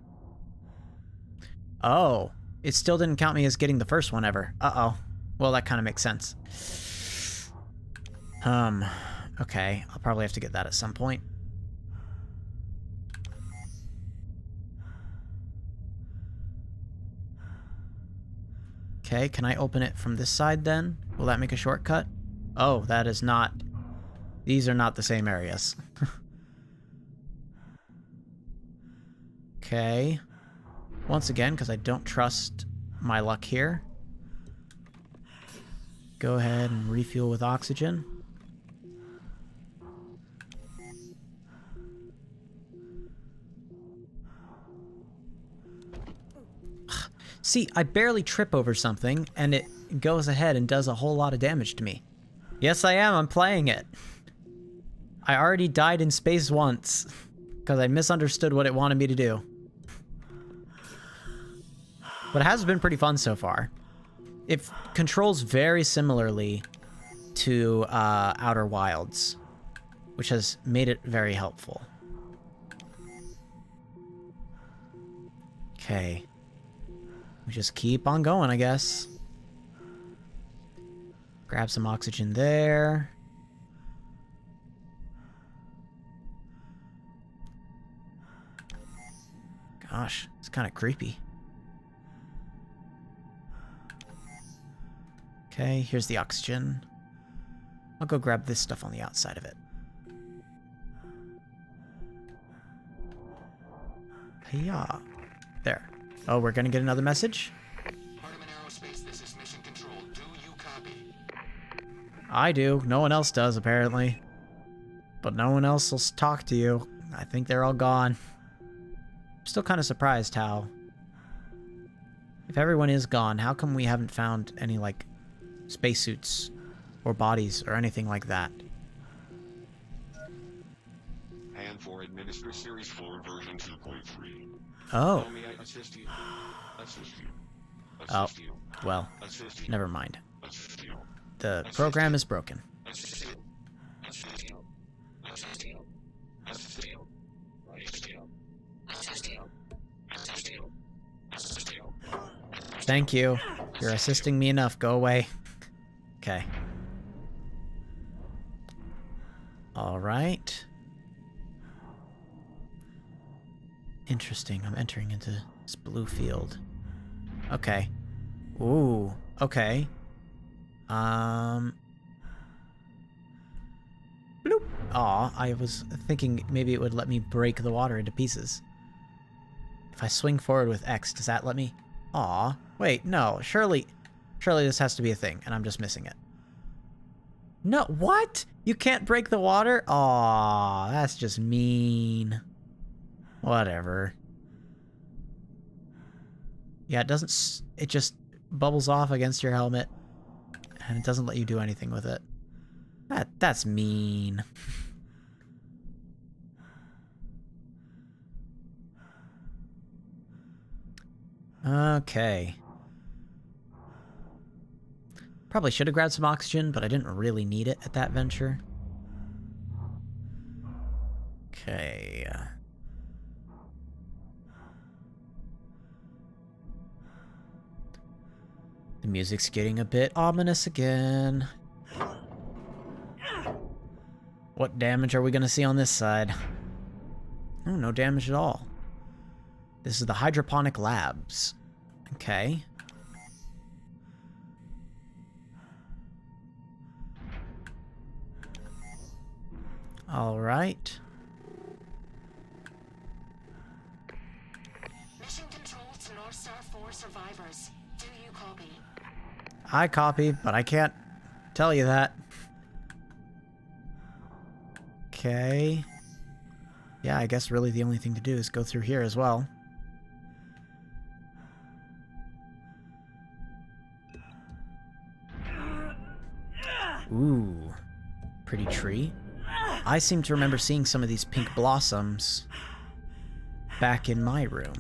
Oh, it still didn't count me as getting the first one ever. Uh-oh. Well, that kind of makes sense. Okay, I'll probably have to get that at some point. Okay, can I open it from this side then? Will that make a shortcut? Oh, that is not... these are not the same areas. Okay. Once again, because I don't trust my luck here. Go ahead and refuel with oxygen. See, I barely trip over something, and it goes ahead and does a whole lot of damage to me. Yes, I am. I'm playing it. I already died in space once, because I misunderstood what it wanted me to do. But it has been pretty fun so far. It controls very similarly to Outer Wilds, which has made it very helpful. Okay. We just keep on going, I guess. Grab some oxygen there. Gosh, it's kind of creepy. Okay, here's the oxygen. I'll go grab this stuff on the outside of it. Hiya. There. Oh, we're gonna get another message? This is Mission Control. Do you copy? I do. No one else does, apparently. But no one else will talk to you. I think they're all gone. I'm still kind of surprised how... if everyone is gone, how come we haven't found any, like, spacesuits or bodies or anything like that? And for Administer Series 4 version 2.3. Oh. May I assist you? Assist you. Oh. Assist you. Well, Assist you. never mind. Assist you. The program is broken. Assist you. Assist you. Assist you. Assist you. Assist you. Assist you. Assist you. Assist you. Thank you. You're assisting me enough. Go away. Okay. All right. Interesting. I'm entering into this blue field. Okay. Ooh. Okay. Bloop. Aw, I was thinking maybe it would let me break the water into pieces. If I swing forward with X, does that let me? Aw. Wait, no. Surely this has to be a thing, and I'm just missing it. No, what? You can't break the water? Aw, that's just mean. Whatever. Yeah, it doesn't... it just bubbles off against your helmet, and it doesn't let you do anything with it. That's mean. Okay. Probably should have grabbed some oxygen, but I didn't really need it at that venture. Okay. The music's getting a bit ominous again. What damage are we gonna see on this side? Oh, no damage at all. This is the hydroponic labs. Okay. All right. Mission Control to North Star 4 survivors. Do you copy? I copy, but I can't tell you that. Okay. Yeah, I guess really the only thing to do is go through here as well. Ooh. Pretty tree. I seem to remember seeing some of these pink blossoms back in my room.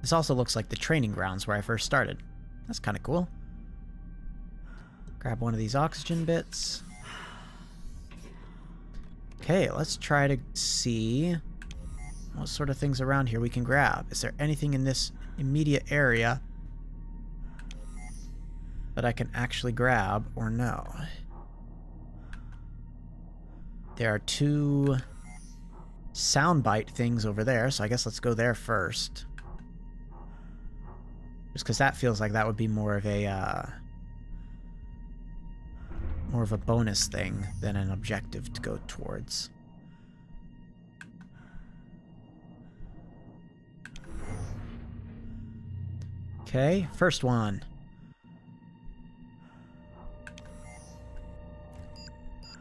This also looks like the training grounds where I first started. That's kind of cool. Grab one of these oxygen bits. Okay, let's try to see what sort of things around here we can grab. Is there anything in this immediate area that I can actually grab or no? There are 2 soundbite things over there, so I guess let's go there first. Just because that feels like that would be more of a bonus thing than an objective to go towards. Okay, first one.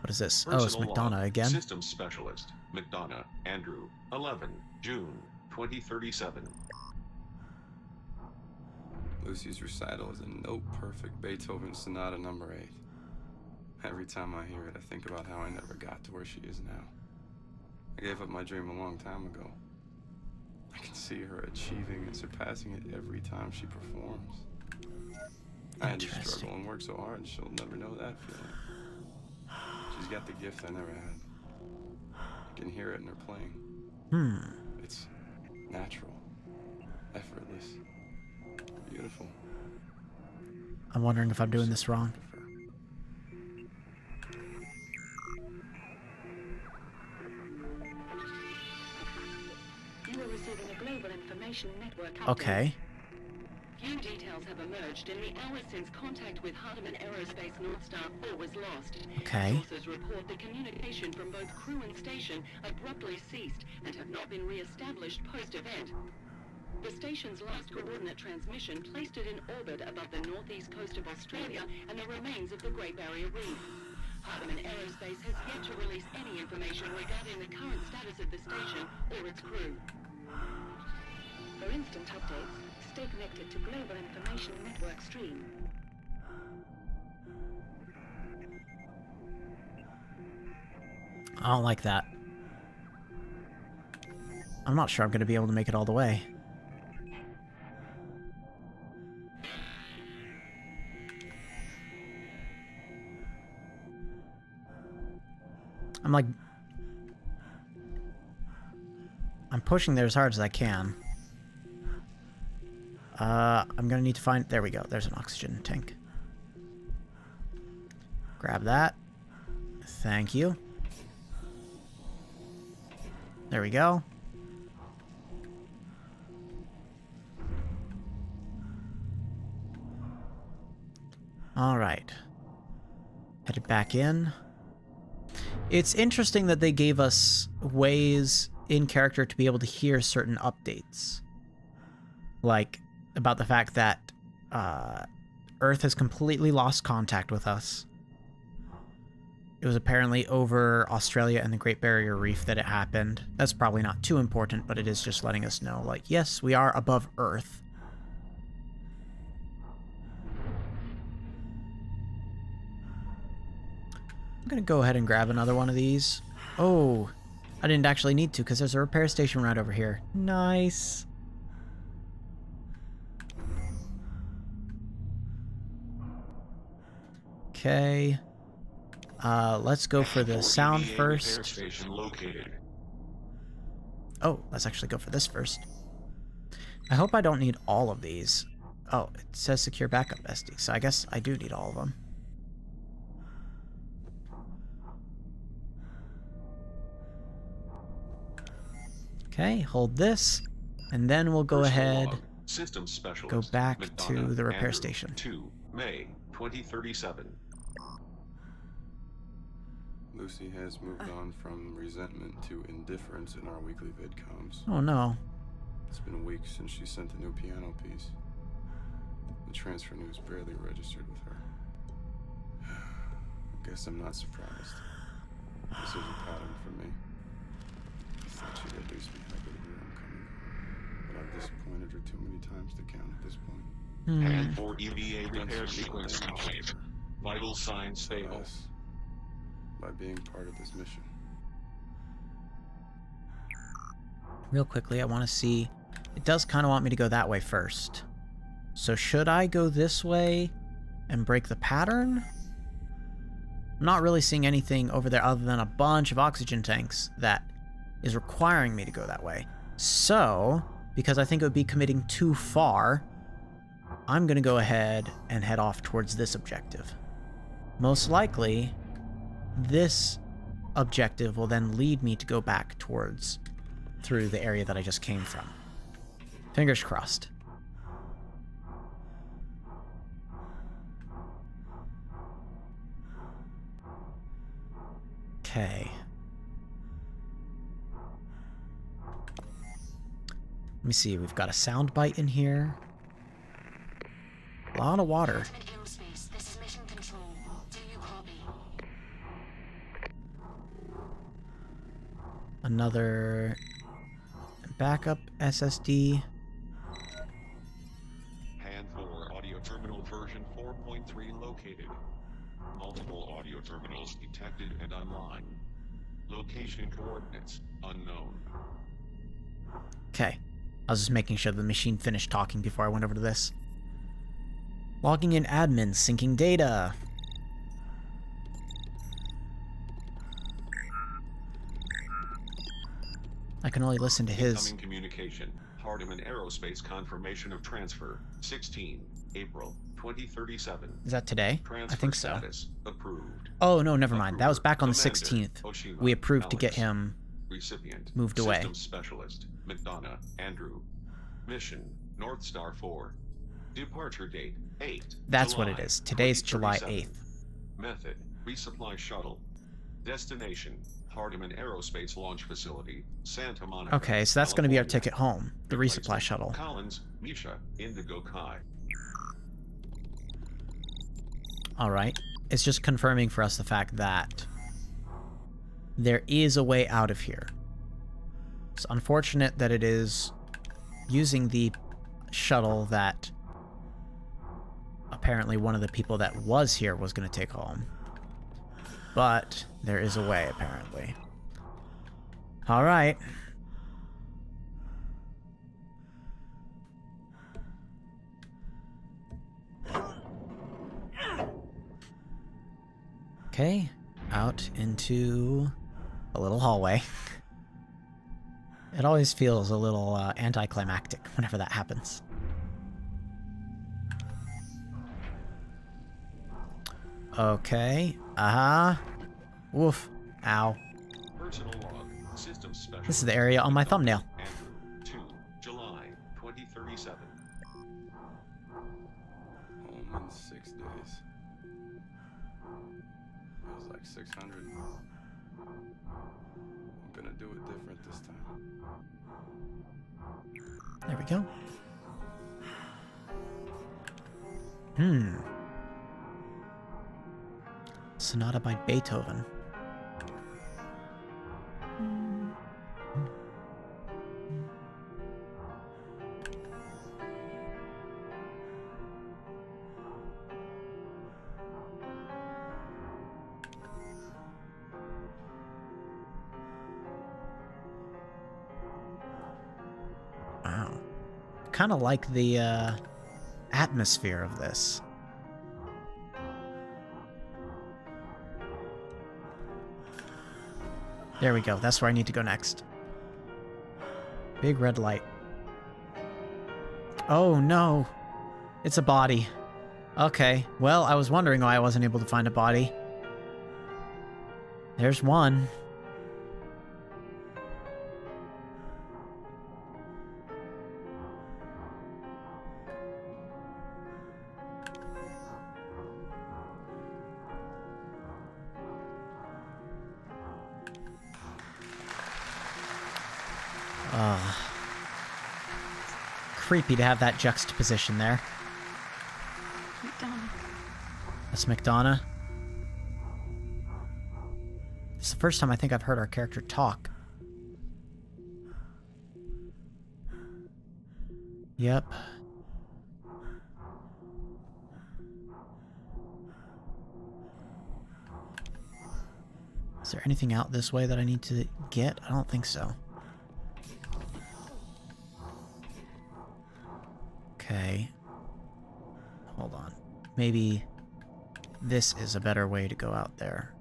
What is this? Oh, it's Personal McDonough log. again. Systems Specialist, McDonough, Andrew, 11, June, 2037. Lucy's recital is a note-perfect Beethoven Sonata No. 8. Every time I hear it, I think about how I never got to where she is now. I gave up my dream a long time ago. I can see her achieving and surpassing it every time she performs. I had to struggle and work so hard, and she'll never know that feeling. She's got the gift I never had. You can hear it in her playing. It's natural, effortless, beautiful. I'm wondering if I'm doing this wrong. You are receiving a global information network update. Okay. Few details have emerged in the hours since contact with Hardeman Aerospace North Star 4 was lost. Okay. Sources report the communication from both crew and station abruptly ceased and have not been re-established post-event. The station's last coordinate transmission placed it in orbit above the northeast coast of Australia and the remains of the Great Barrier Reef. Hardeman Aerospace has yet to release any information regarding the current status of the station or its crew. For instant updates, stay connected to Global Information Network stream. I don't like that. I'm not sure I'm going to be able to make it all the way. I'm pushing there as hard as I can. I'm gonna need to find... There we go. There's an oxygen tank. Grab that. Thank you. There we go. Alright. Headed back in. It's interesting that they gave us ways in character to be able to hear certain updates. Like, about the fact that Earth has completely lost contact with us. It was apparently over Australia and the Great Barrier Reef that it happened. That's probably not too important, but it is just letting us know, like, yes, we are above Earth. I'm gonna go ahead and grab another one of these. Oh, I didn't actually need to because there's a repair station right over here. Nice. Okay. Let's go for the sound first. Station located. Oh, let's actually go for this first. I hope I don't need all of these. Oh, it says secure backup SD, so I guess I do need all of them. Okay, hold this, and then we'll go ahead, Systems Specialist, go back McDonough, to the repair Andrew, station. 2 May 2037. Lucy has moved on from resentment to indifference in our weekly vidcoms. Oh no. It's been weeks since she sent a new piano piece. The transfer news barely registered with her. I guess I'm not surprised. This is a pattern for me. I thought she'd at least be happy to hear I'm coming. But I've disappointed her too many times to count at this point. And for EVA repair sequence 5. Vital signs stable. Us, by being part of this mission. Real quickly, I want to see... It does kind of want me to go that way first. So should I go this way and break the pattern? I'm not really seeing anything over there other than a bunch of oxygen tanks that is requiring me to go that way. So, because I think it would be committing too far, I'm going to go ahead and head off towards this objective. Most likely, this objective will then lead me to go back towards through the area that I just came from. Fingers crossed. Okay. Let me see, we've got a sound bite in here. A lot of water. Ultimate aerospace, this is mission control. Do you copy? Another backup SSD. Hand 4 audio terminal version 4.3 located. Multiple audio terminals detected and online. Location coordinates unknown. Okay. I was just making sure the machine finished talking before I went over to this. Logging in admin, syncing data. I can only listen to his. Incoming communication. Hardiman Aerospace confirmation of transfer. 16 April 2037. Is that today? Transfer I think so. status approved. Oh, no, never mind. That was Approver, back on the Commander 16th. Oshima, We approved to get Alex. him Recipient. moved away. Systems specialist. McDonough Andrew. Mission. North Star 4. Departure date 8. That's July what it is. Today's July 2037. 8th. Method. Resupply shuttle. Destination. Hardiman Aerospace Launch Facility, Santa Monica. Okay, so that's going to be our California. ticket home. The resupply shuttle. Collins, Misha, Indigo Kai. Alright. It's just confirming for us the fact that there is a way out of here. It's unfortunate that it is using the shuttle that apparently one of the people that was here was going to take home. But there is a way, apparently. Alright. Okay, out into a little hallway. It always feels a little anticlimactic whenever that happens. Okay. Woof. Ow. Personal log. Systems specialist. This is the area on my thumbnail. Andrew, 2 July 2037. Home in 6 days. Feels like 600. I'm gonna do it different this time. There we go. Sonata by Beethoven. Wow. Kind of like the atmosphere of this. There we go. That's where I need to go next. Big red light. Oh no. It's a body. Okay. Well, I was wondering why I wasn't able to find a body. There's one. Creepy to have that juxtaposition there. McDonough. That's McDonough. It's the first time I think I've heard our character talk. Yep. Is there anything out this way that I need to get? I don't think so. Okay. Hold on. Maybe this is a better way to go out there.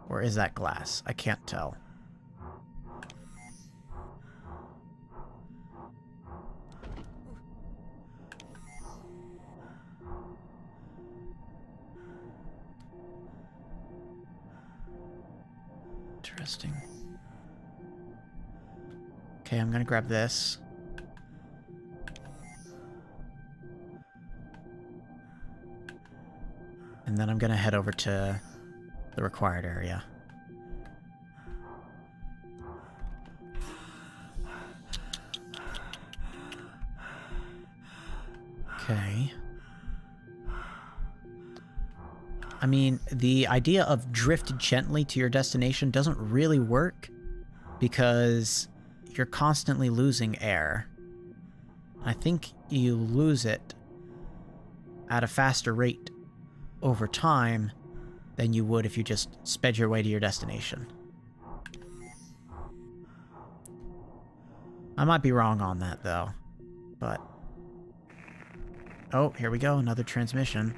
Or is that glass? I can't tell. Interesting. Okay, I'm gonna grab this. And then I'm gonna head over to the required area. Okay. I mean, the idea of drift gently to your destination doesn't really work because you're constantly losing air. I think you lose it at a faster rate over time than you would if you just sped your way to your destination. I might be wrong on that, though. But... oh, here we go. Another transmission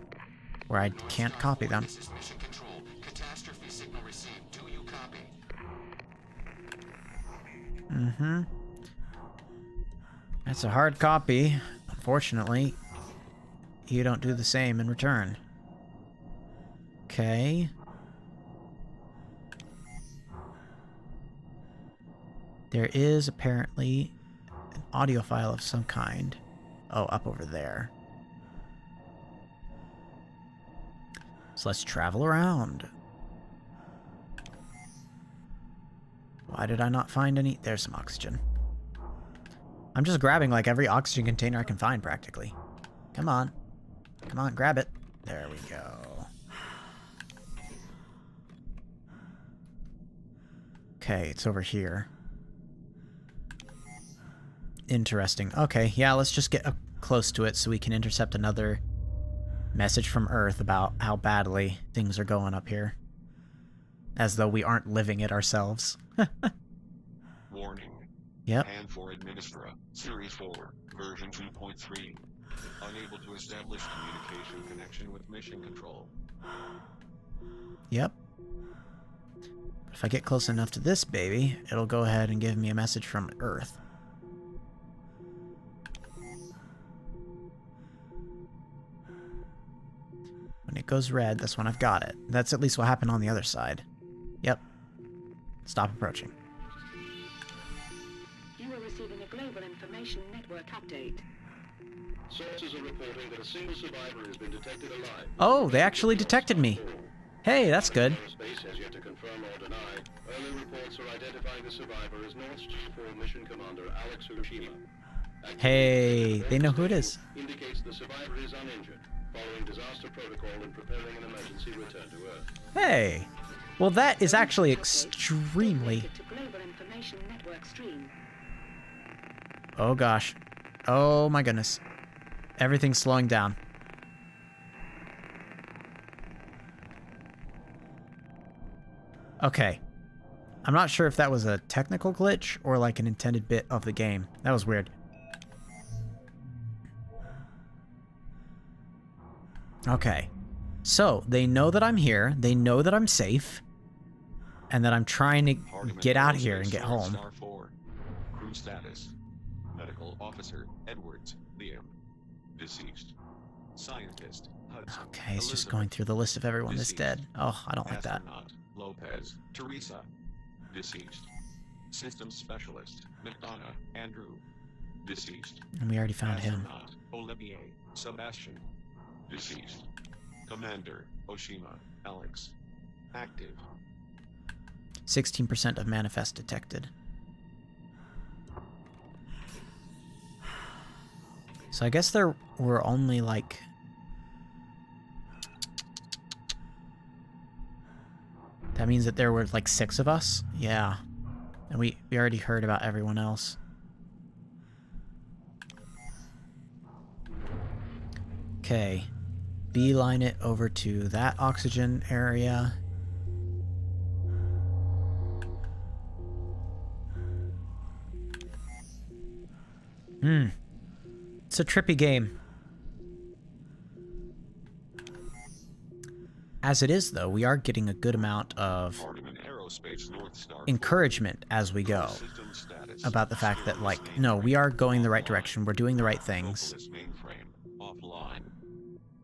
where I can't copy them. This is Mission Control. Catastrophe signal received. Do you copy? Mm-hmm. That's a hard copy. Unfortunately, you don't do the same in return. Okay. There is apparently an audio file of some kind. Oh, up over there. So let's travel around. Why did I not find any? There's some oxygen. I'm just grabbing like every oxygen container I can find practically. Come on. Come on, grab it. There we go. Okay, it's over here. Interesting. Okay, yeah, let's just get up close to it so we can intercept another message from Earth about how badly things are going up here. As though we aren't living it ourselves. Warning. Yep. Hand for Administra, Series 4, version 2.3. Unable to establish communication connection with Mission Control. Yep. If I get close enough to this baby, it'll go ahead and give me a message from Earth. When it goes red, that's when I've got it. That's at least what happened on the other side. Yep. Stop approaching. You are receiving a global information network update. Sources are reporting that a single survivor has been detected alive. Oh, they actually detected me. Hey, that's good. Space has yet to confirm or deny. Early reports are identifying the survivor as North's G4 mission commander Alex Hiroshima. Hey, they know who it is. Indicates the survivor is uninjured, following disaster protocol and preparing an emergency return to Earth. Hey. Well, that is actually extremely... To global information network stream. oh gosh. Oh my goodness. Everything's slowing down. Okay. I'm not sure if that was a technical glitch or like an intended bit of the game. That was weird. Okay. So, they know that I'm here. They know that I'm safe. And that I'm trying to get out of here and get home. Star 4. Crew status. Medical Officer Edwards, Liam. Deceased. Scientist Hudson. Okay, it's just Elizabeth. going through the list of everyone that's Deceased. dead. Oh, I don't like that. Astronaut Lopez, Teresa. Deceased. Systems Specialist McDonough, Andrew. Deceased. And we already found him. Astronaut Olivier, Sebastian. Deceased. Commander Oshima, Alex. Active. 16% of manifest detected. So I guess there were only like... that means that there were like 6 of us? Yeah. And we already heard about everyone else. Okay. beeline it over to that oxygen area. It's a trippy game. As it is, though, we are getting a good amount of encouragement as we go about the fact that, like, no, we are going the right direction. We're doing the right things.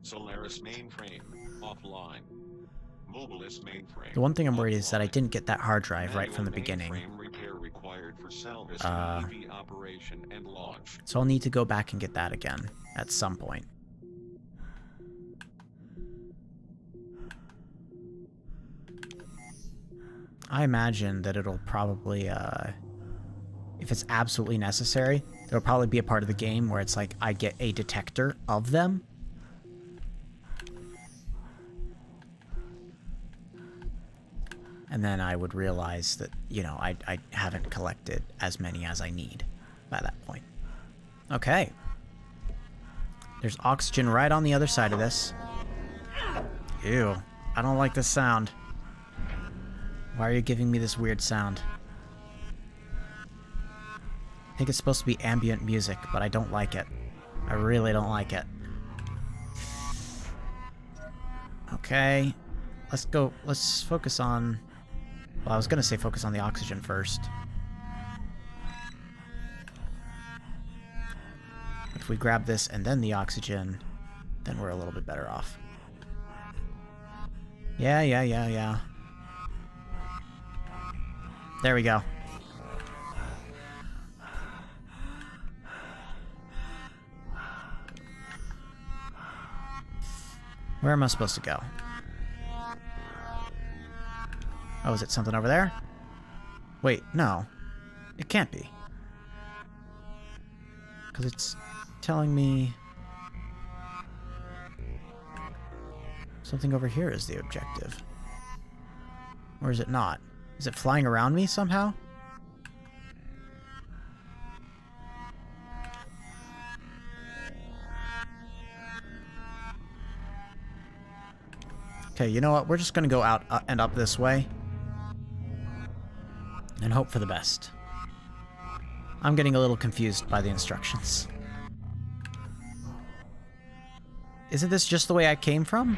Solaris mainframe offline. Mobilis mainframe. The one thing I'm worried is that I didn't get that hard drive right from the beginning. Repair required for salvage EV operation and launch. So I'll need to go back and get that again at some point. I imagine that it'll probably, if it's absolutely necessary, there'll probably be a part of the game where it's like I get a detector of them. And then I would realize that, you know, I haven't collected as many as I need by that point. Okay. There's oxygen right on the other side of this. Ew. I don't like this sound. Why are you giving me this weird sound? I think it's supposed to be ambient music, but I don't like it. I really don't like it. Okay. Let's go. Let's focus on... Well, I was gonna say focus on the oxygen first. If we grab this and then the oxygen, then we're a little bit better off. Yeah. There we go. Where am I supposed to go? Oh, is it something over there? Wait, no. It can't be. Because it's telling me... something over here is the objective. Or is it not? Is it flying around me somehow? Okay, you know what? We're just gonna go out and up this way. And hope for the best. I'm getting a little confused by the instructions. Isn't this just the way I came from?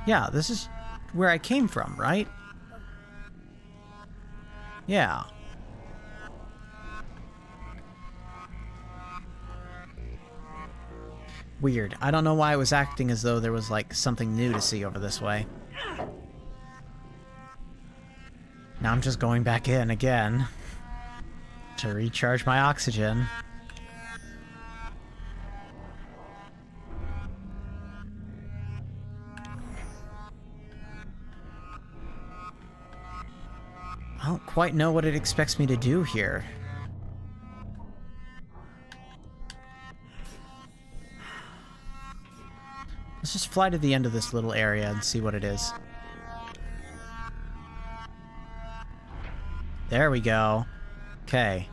Yeah, this is where I came from, right? Yeah. Weird. I don't know why it was acting as though there was, like, something new to see over this way. Now I'm just going back in again to recharge my oxygen. I don't quite know what it expects me to do here. Let's just fly to the end of this little area and see what it is. There we go. Okay.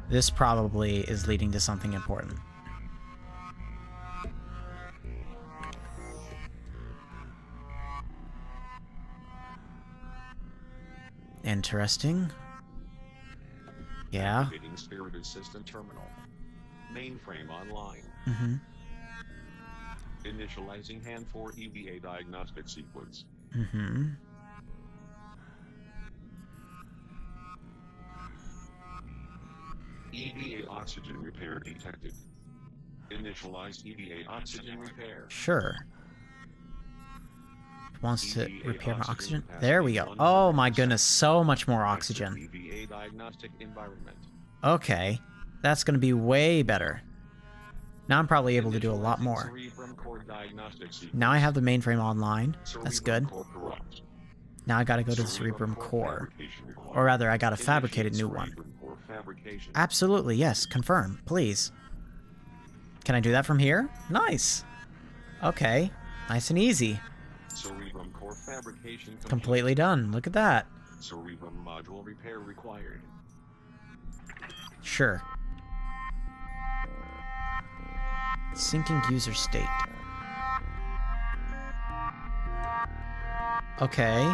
This probably is leading to something important. Interesting. Yeah. Spirited system terminal. Mainframe online. Mm-hmm. Initializing hand 4 EVA diagnostic sequence. Mm-hmm. EVA oxygen repair detected. Initialize EVA oxygen repair. Sure. Wants to repair my oxygen. There we go. Oh my goodness, so much more oxygen. EVA diagnostic environment. Okay. That's going to be way better. Now I'm probably able to do a lot more. Now I have the mainframe online. That's good. Now I gotta go to the Cerebrum core. Or rather, I gotta fabricate a new one. Absolutely, yes. Confirm, please. Can I do that from here? Nice. Okay. Nice and easy. Completely done. Look at that. Cerebrum module repair required. Sure. Syncing user state. Okay.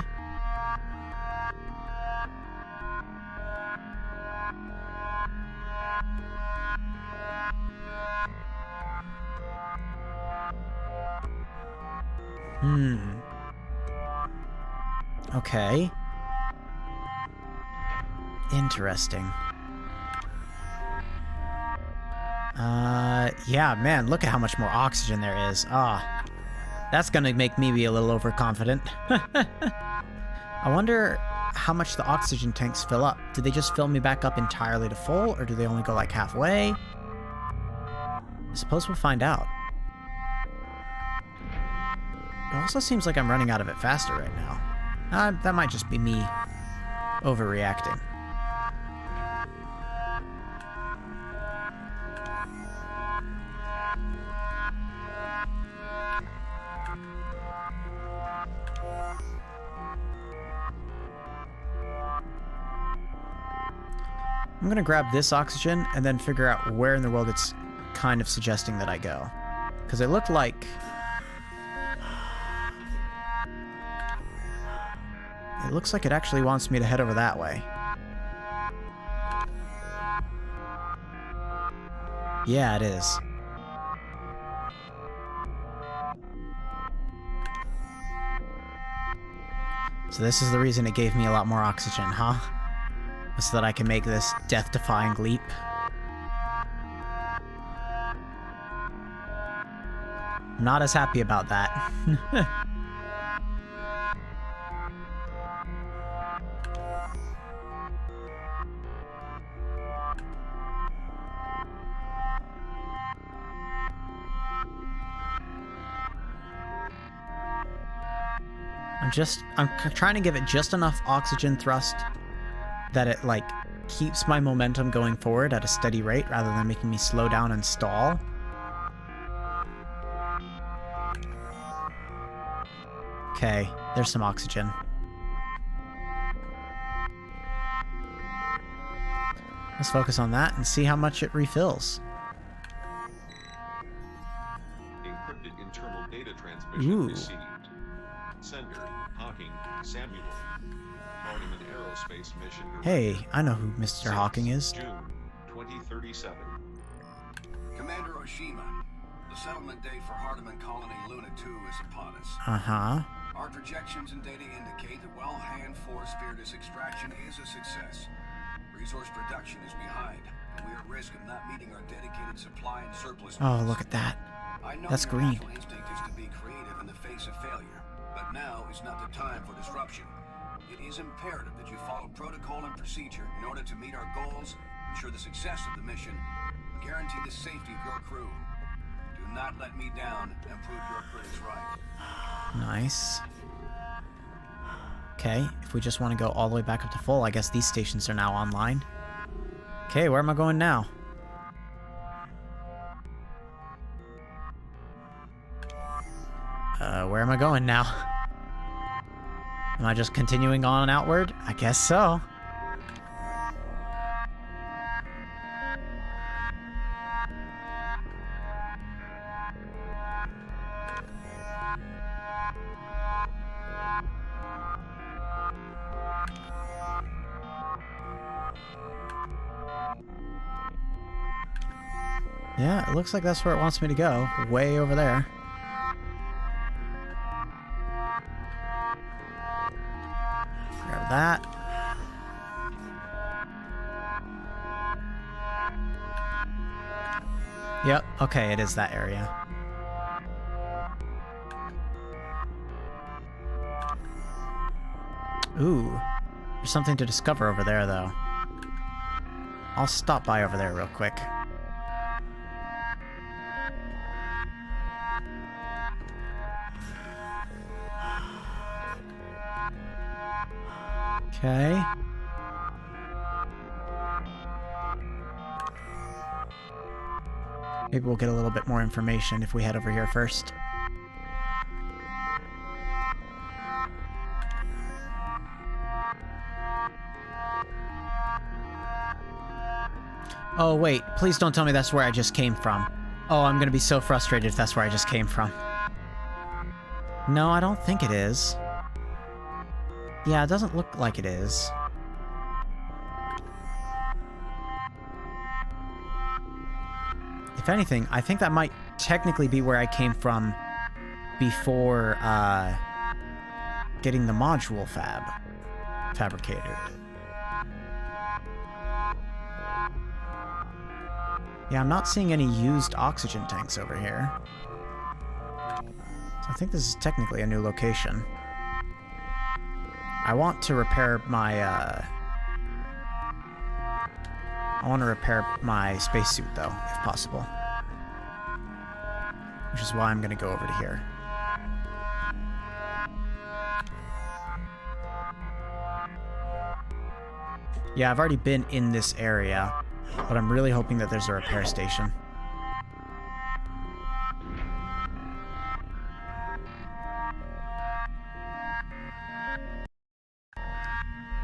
Okay. Interesting. Yeah, man, look at how much more oxygen there is. Ah, that's gonna make me be a little overconfident. I wonder how much the oxygen tanks fill up. Do they just fill me back up entirely to full, or do they only go like halfway? I suppose we'll find out. It also seems like I'm running out of it faster right now. That might just be me overreacting. I'm gonna grab this oxygen and then figure out where in the world it's kind of suggesting that I go. Because it looked like... It looks like it actually wants me to head over that way. Yeah, it is. So this is the reason it gave me a lot more oxygen, huh? So that I can make this death-defying leap. Not as happy about that. I'm trying to give it just enough oxygen thrust that it, like, keeps my momentum going forward at a steady rate rather than making me slow down and stall. Okay, there's some oxygen. Let's focus on that and see how much it refills. Encrypted internal data transmission received. Sender, Hawking, Samuel. Hardiman Aerospace mission. Hey, I know who Mr. Hawking is. June 2037. Commander Oshima, the settlement date for Hardiman Colony Luna 2 is upon us. Uh-huh. Our projections and data indicate that well-hand force Spiritus extraction is a success. Resource production is behind, and we are at risk of not meeting our dedicated supply and surplus needs. Oh, look at that. That's green. Natural instinct is to be creative in the face of failure, but now is not the time for disruption. It is imperative that you follow protocol and procedure in order to meet our goals, ensure the success of the mission, and guarantee the safety of your crew. Do not let me down and prove your critics right. Nice. Okay, if we just want to go all the way back up to full, I guess these stations are now online. Okay, where am I going now? Where am I going now? Am I just continuing on outward? I guess so. Yeah, it looks like that's where it wants me to go. Way over there. Grab that. Yep, okay, it is that area. Ooh, there's something to discover over there, though. I'll stop by over there real quick. Okay. Maybe we'll get a little bit more information if we head over here first. Oh, wait. Please don't tell me that's where I just came from. Oh, I'm gonna be so frustrated if that's where I just came from. No, I don't think it is. Yeah, it doesn't look like it is. If anything, I think that might technically be where I came from before, getting the module fabricated. Yeah, I'm not seeing any used oxygen tanks over here. So I think this is technically a new location. I want to repair my, I want to repair my spacesuit, though, if possible. Which is why I'm going to go over to here. Yeah, I've already been in this area, but I'm really hoping that there's a repair station.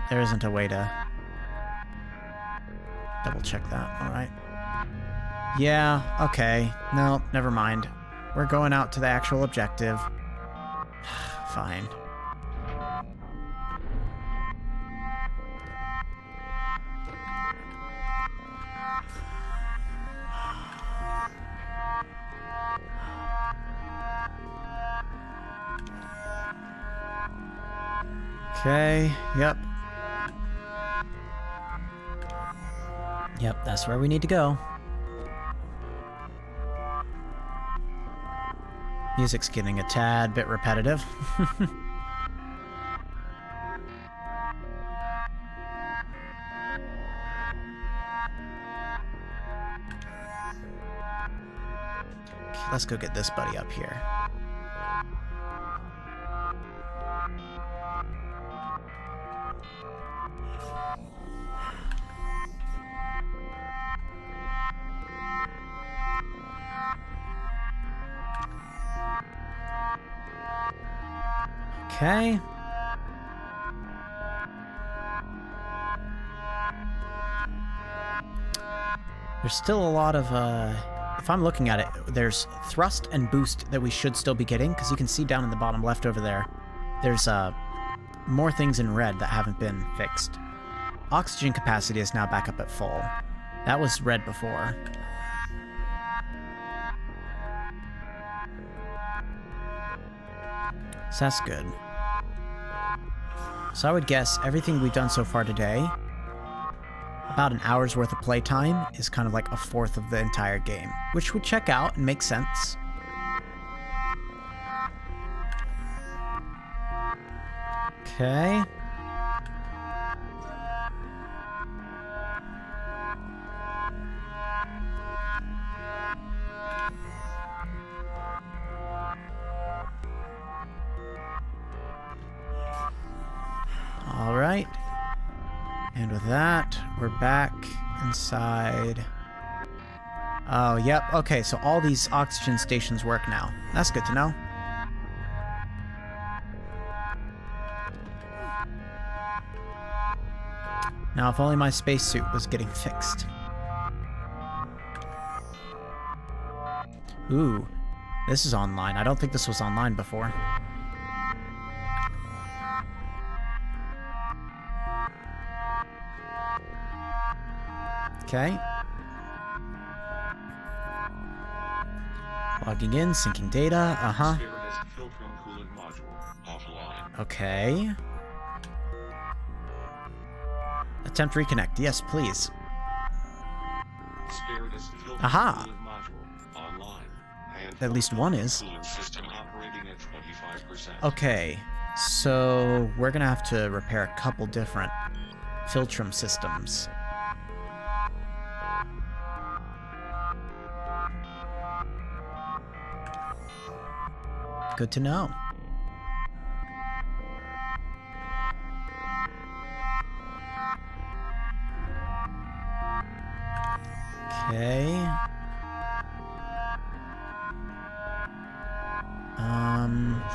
There isn't a way to double check that, alright. Yeah, okay. No, never mind. We're going out to the actual objective. Fine. Okay, yep. Yep, that's where we need to go. Music's getting a tad bit repetitive. Okay, let's go get this buddy up here. Okay. There's still a lot of, if I'm looking at it, there's thrust and boost that we should still be getting, because you can see down in the bottom left over there, there's, more things in red that haven't been fixed. Oxygen capacity is now back up at full. That was red before. So that's good. So I would guess everything we've done so far today, about an hour's worth of playtime, is kind of like a fourth of the entire game, which would check out and make sense. Okay. Alright. And with that, we're back inside. Oh, yep. Okay, so all these oxygen stations work now. That's good to know. Now, if only my spacesuit was getting fixed. Ooh, this is online. I don't think this was online before. Okay. Logging in, syncing data, Okay. Attempt reconnect, yes, please. Aha! At least one is. Okay, so we're gonna have to repair a couple different filtrum systems. Good to know. Okay.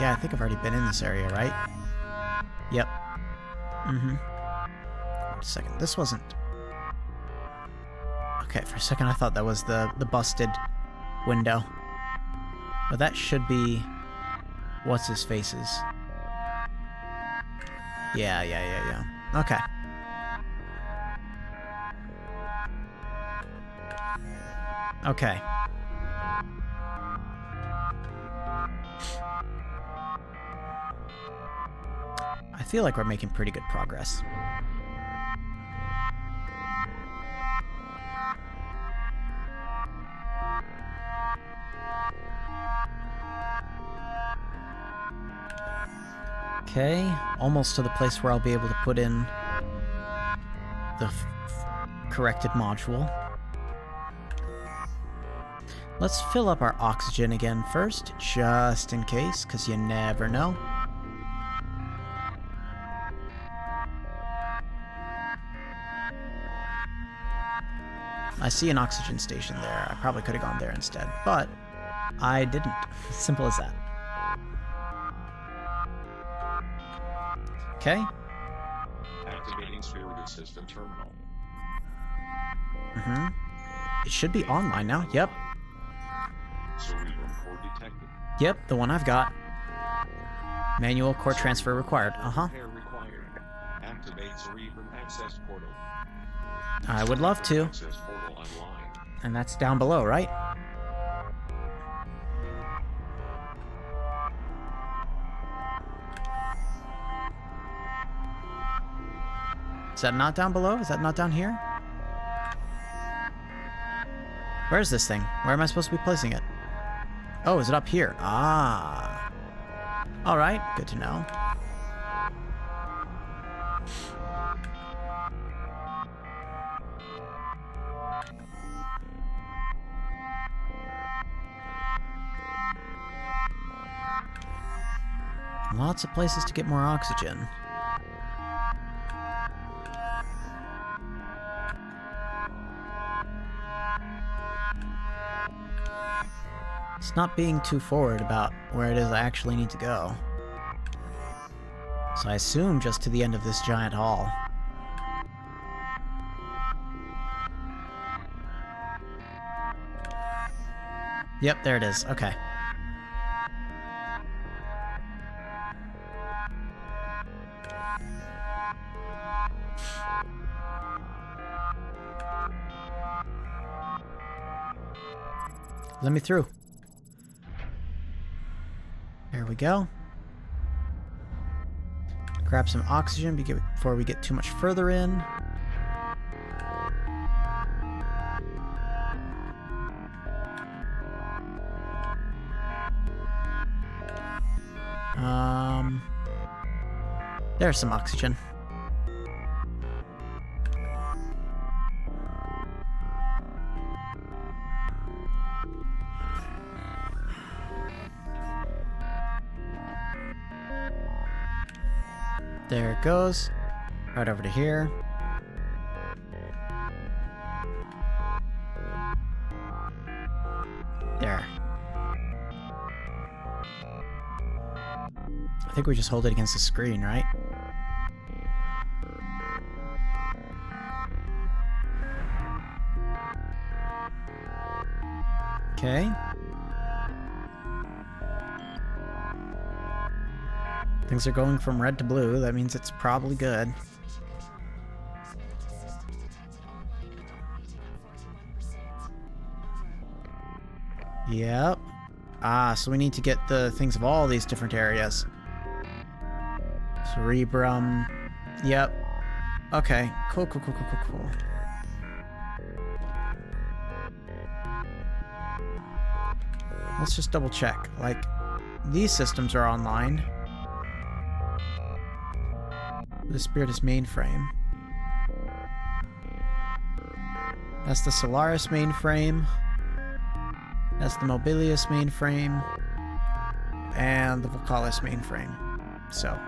Yeah, I think I've already been in this area, right? Yep. Wait a second, this wasn't... Okay, for a second I thought that was the busted window. But that should be... what's his face's? Yeah. Okay. Okay. I feel like we're making pretty good progress. Okay, almost to the place where I'll be able to put in the corrected module. Let's fill up our oxygen again first, just in case, because you never know. I see an oxygen station there. I probably could have gone there instead, but I didn't. Simple as that. Okay. Activating spirited system terminal. It should be online now. Yep. Cerebrum core detected. Yep, the one I've got. Manual core transfer required. Repair required. Activate cerebrum access portal. I would love to. Access portal online. And that's down below, right? Is that not down below? Is that not down here? Where's this thing? Where am I supposed to be placing it? Oh, is it up here? Ah. Alright, good to know. Lots of places to get more oxygen. It's not being too forward about where it is I actually need to go. So I assume just to the end of this giant hall. Yep, there it is. Okay. Let me through. There we go. Grab some oxygen before we get too much further in. There's some oxygen. There it goes. Right over to here. There. I think we just hold it against the screen, right? Okay. Things are going from red to blue. That means it's probably good. Yep. Ah, so we need to get the things of all these different areas. Cerebrum. Yep. Okay. Cool. Let's just double check. Like, these systems are online. The Spiritus mainframe. That's the Solaris mainframe. That's the Mobilius mainframe. And the Vocalis mainframe. So.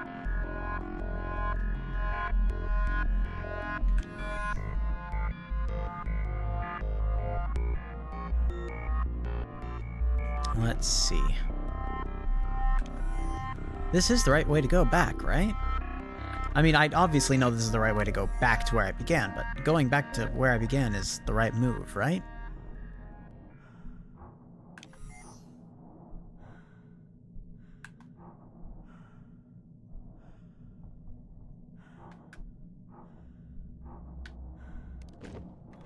Let's see. This is the right way to go back, right? I mean, I obviously know this is the right way to go back to where I began, but going back to where I began is the right move, right?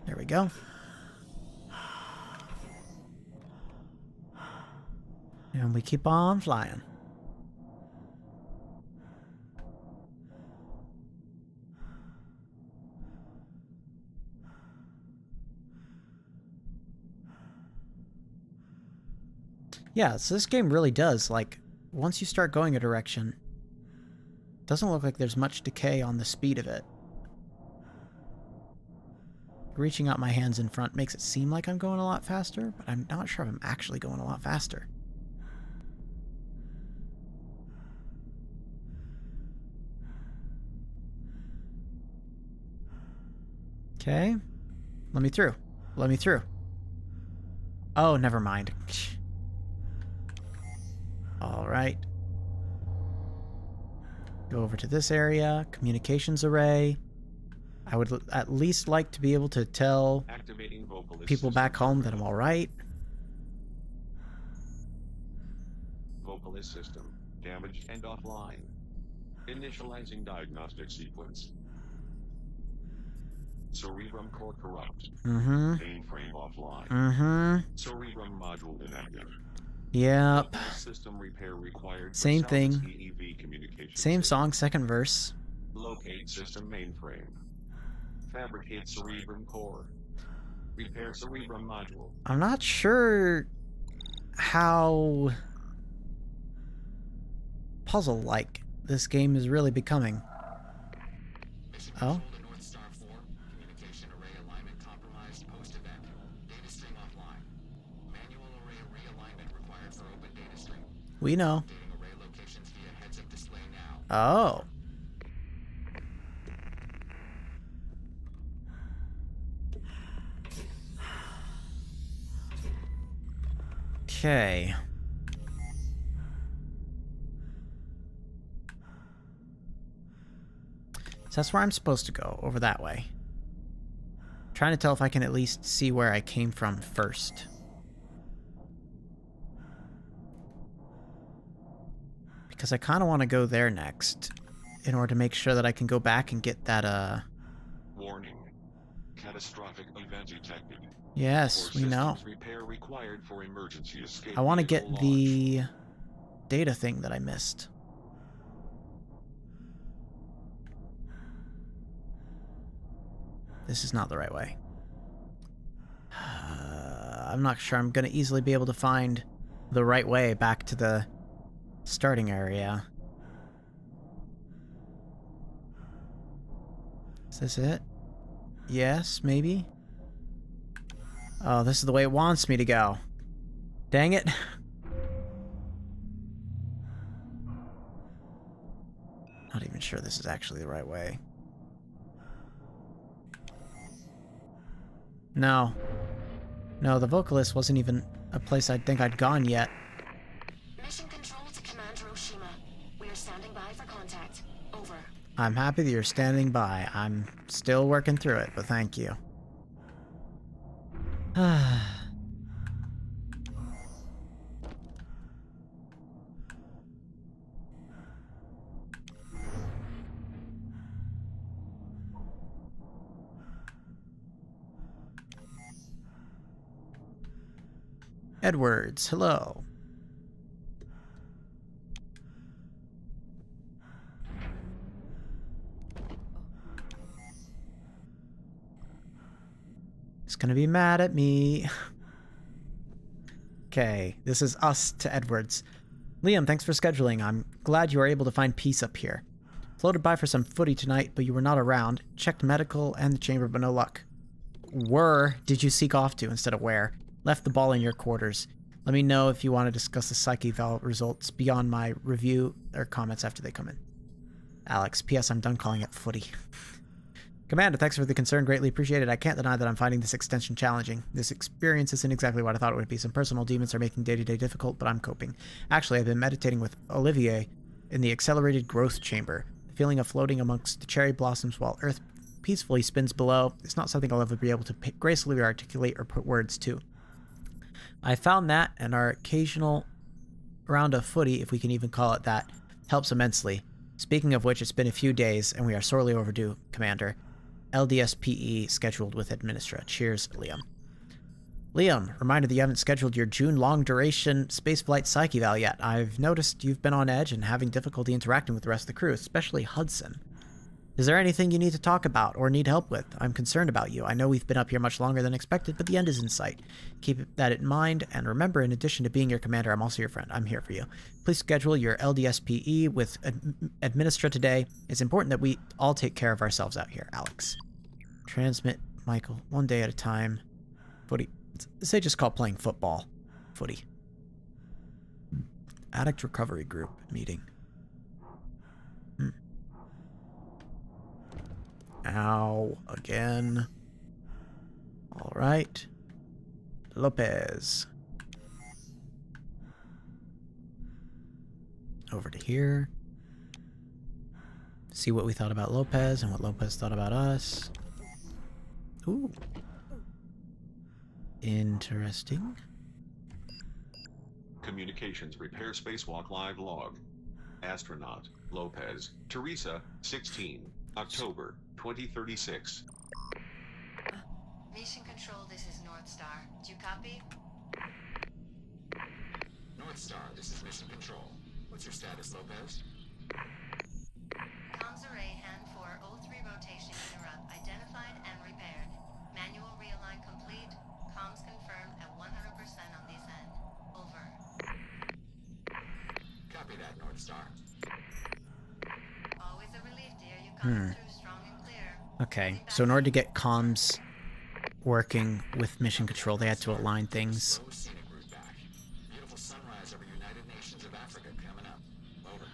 There we go. And we keep on flying. Yeah, so this game really does, like, once you start going a direction, it doesn't look like there's much decay on the speed of it. Reaching out my hands in front makes it seem like I'm going a lot faster, but I'm not sure if I'm actually going a lot faster. Okay. Let me through. Let me through. Oh, never mind. Alright. Go over to this area. Communications array. I would at least like to be able to tell people back home that I'm alright. Vocalist system damaged and offline. Initializing diagnostic sequence. Cerebrum core corrupt. Mainframe offline. Cerebrum module inactive. Yep. System repair required. Same thing. EEV communication Same system. song, second verse. Locate system mainframe. Fabricate cerebrum core. Repair cerebrum module. I'm not sure how puzzle-like this game is really becoming. Oh? We know. Oh. Okay. So that's where I'm supposed to go, over that way. Trying to tell if I can at least see where I came from first. Because I kind of want to go there next, in order to make sure that I can go back and get that, Warning. Catastrophic event detected. Yes, we know. Repair required for emergency escape I want to vehicle get launch. the data thing that I missed. This is not the right way. I'm not sure I'm going to easily be able to find the right way back to the starting area. Is this it? Yes, maybe? Oh, this is the way it wants me to go. Dang it. Not even sure this is actually the right way. No. No, the vocalist wasn't even a place I'd think I'd gone yet. Mission control to Commander Oshima. We are standing by for contact. Over. I'm happy that you're standing by. I'm still working through it, but thank you. Edwards, hello. He's gonna be mad at me. Okay, this is us to Edwards. Liam, thanks for scheduling. I'm glad you were able to find peace up here. Floated by for some footy tonight, but you were not around. Checked medical and the chamber, but no luck. Where did you seek off to instead of where? Left the ball in your quarters. Let me know if you want to discuss the psych eval results beyond my review or comments after they come in. Alex, P.S. I'm done calling it footy. Commander, thanks for the concern. Greatly appreciated. I can't deny that I'm finding this extension challenging. This experience isn't exactly what I thought it would be. Some personal demons are making day-to-day difficult, but I'm coping. Actually, I've been meditating with Olivier in the accelerated growth chamber. feeling of floating amongst the cherry blossoms while Earth peacefully spins below is not something I'll ever be able to gracefully articulate or put words to. I found that, and our occasional round of footy, if we can even call it that, helps immensely. Speaking of which, it's been a few days, and we are sorely overdue, Commander. LDSPE scheduled with Administra. Cheers, Liam. Liam, reminder that you haven't scheduled your June long-duration spaceflight psych eval yet. I've noticed you've been on edge and having difficulty interacting with the rest of the crew, especially Hudson. Is there anything you need to talk about or need help with? I'm concerned about you. I know we've been up here much longer than expected, but the end is in sight. Keep that in mind, and remember, in addition to being your commander, I'm also your friend. I'm here for you. Please schedule your LDSPE with Administra today. It's important that we all take care of ourselves out here. Alex. Transmit, Michael. One day at a time. Footy. Say just call playing football. Footy. Addict Recovery Group meeting. Ow. Again. All right. Lopez. Over to here. See what we thought about Lopez and what Lopez thought about us. Ooh. Interesting. Communications repair spacewalk live log. Astronaut, Lopez, Teresa, 16, October, 2036. Mission Control, this is North Star. Do you copy? North Star, this is Mission Control. What's your status, Lopez? Comms array hand 4 O3 rotation interrupt identified and repaired. Manual realign complete. Comms confirmed at 100% on this end. Over. Copy that, North Star. Always a relief, dear. You come through strong and clear. Okay, so in order to get comms working with Mission Control, they had to align things. Slow scenic route back. Beautiful sunrise over United Nations of Africa coming up. Over.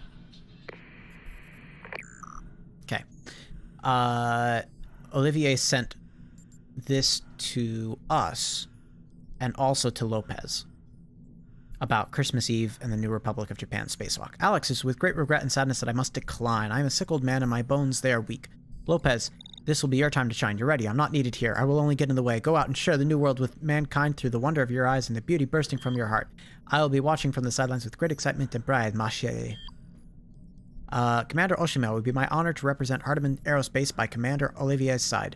Okay. Olivier sent this to us and also to Lopez about Christmas Eve and the New Republic of Japan spacewalk. Alex, is with great regret and sadness that I must decline. I am a sick old man and my bones, they are weak. Lopez, this will be your time to shine. You're ready. I'm not needed here. I will only get in the way. Go out and share the new world with mankind through the wonder of your eyes and the beauty bursting from your heart. I will be watching from the sidelines with great excitement and pride, ma chérie. Commander Oshima, it would be my honor to represent Hardiman Aerospace by Commander Olivier's side.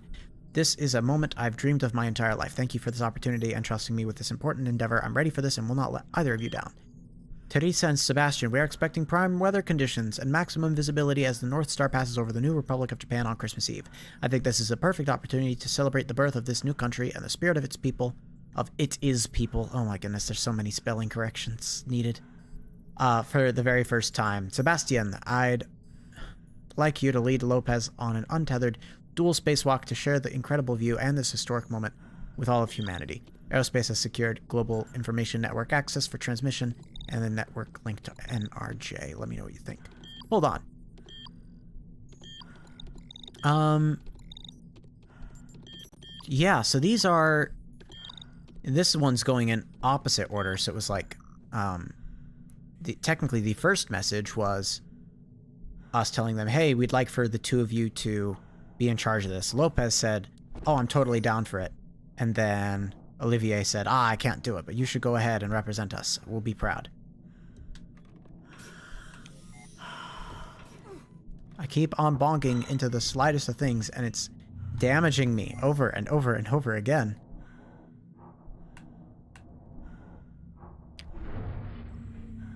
This is a moment I've dreamed of my entire life. Thank you for this opportunity and trusting me with this important endeavor. I'm ready for this and will not let either of you down. Teresa and Sebastian, we are expecting prime weather conditions and maximum visibility as the North Star passes over the New Republic of Japan on Christmas Eve. I think this is a perfect opportunity to celebrate the birth of this new country and the spirit of its people. Of it is people. Oh my goodness, there's so many spelling corrections needed. For the very first time. Sebastian, I'd like you to lead Lopez on an untethered dual spacewalk to share the incredible view and this historic moment with all of humanity. Aerospace has secured global information network access for transmission and the network linked to NRJ. Let me know what you think. Hold on. Yeah, so these are... This one's going in opposite order, so it was like... technically, the first message was us telling them, hey, we'd like for the two of you to be in charge of this. Lopez said, oh, I'm totally down for it. And then Olivier said, I can't do it, but you should go ahead and represent us. We'll be proud. I keep on bonking into the slightest of things, and it's damaging me over and over and over again.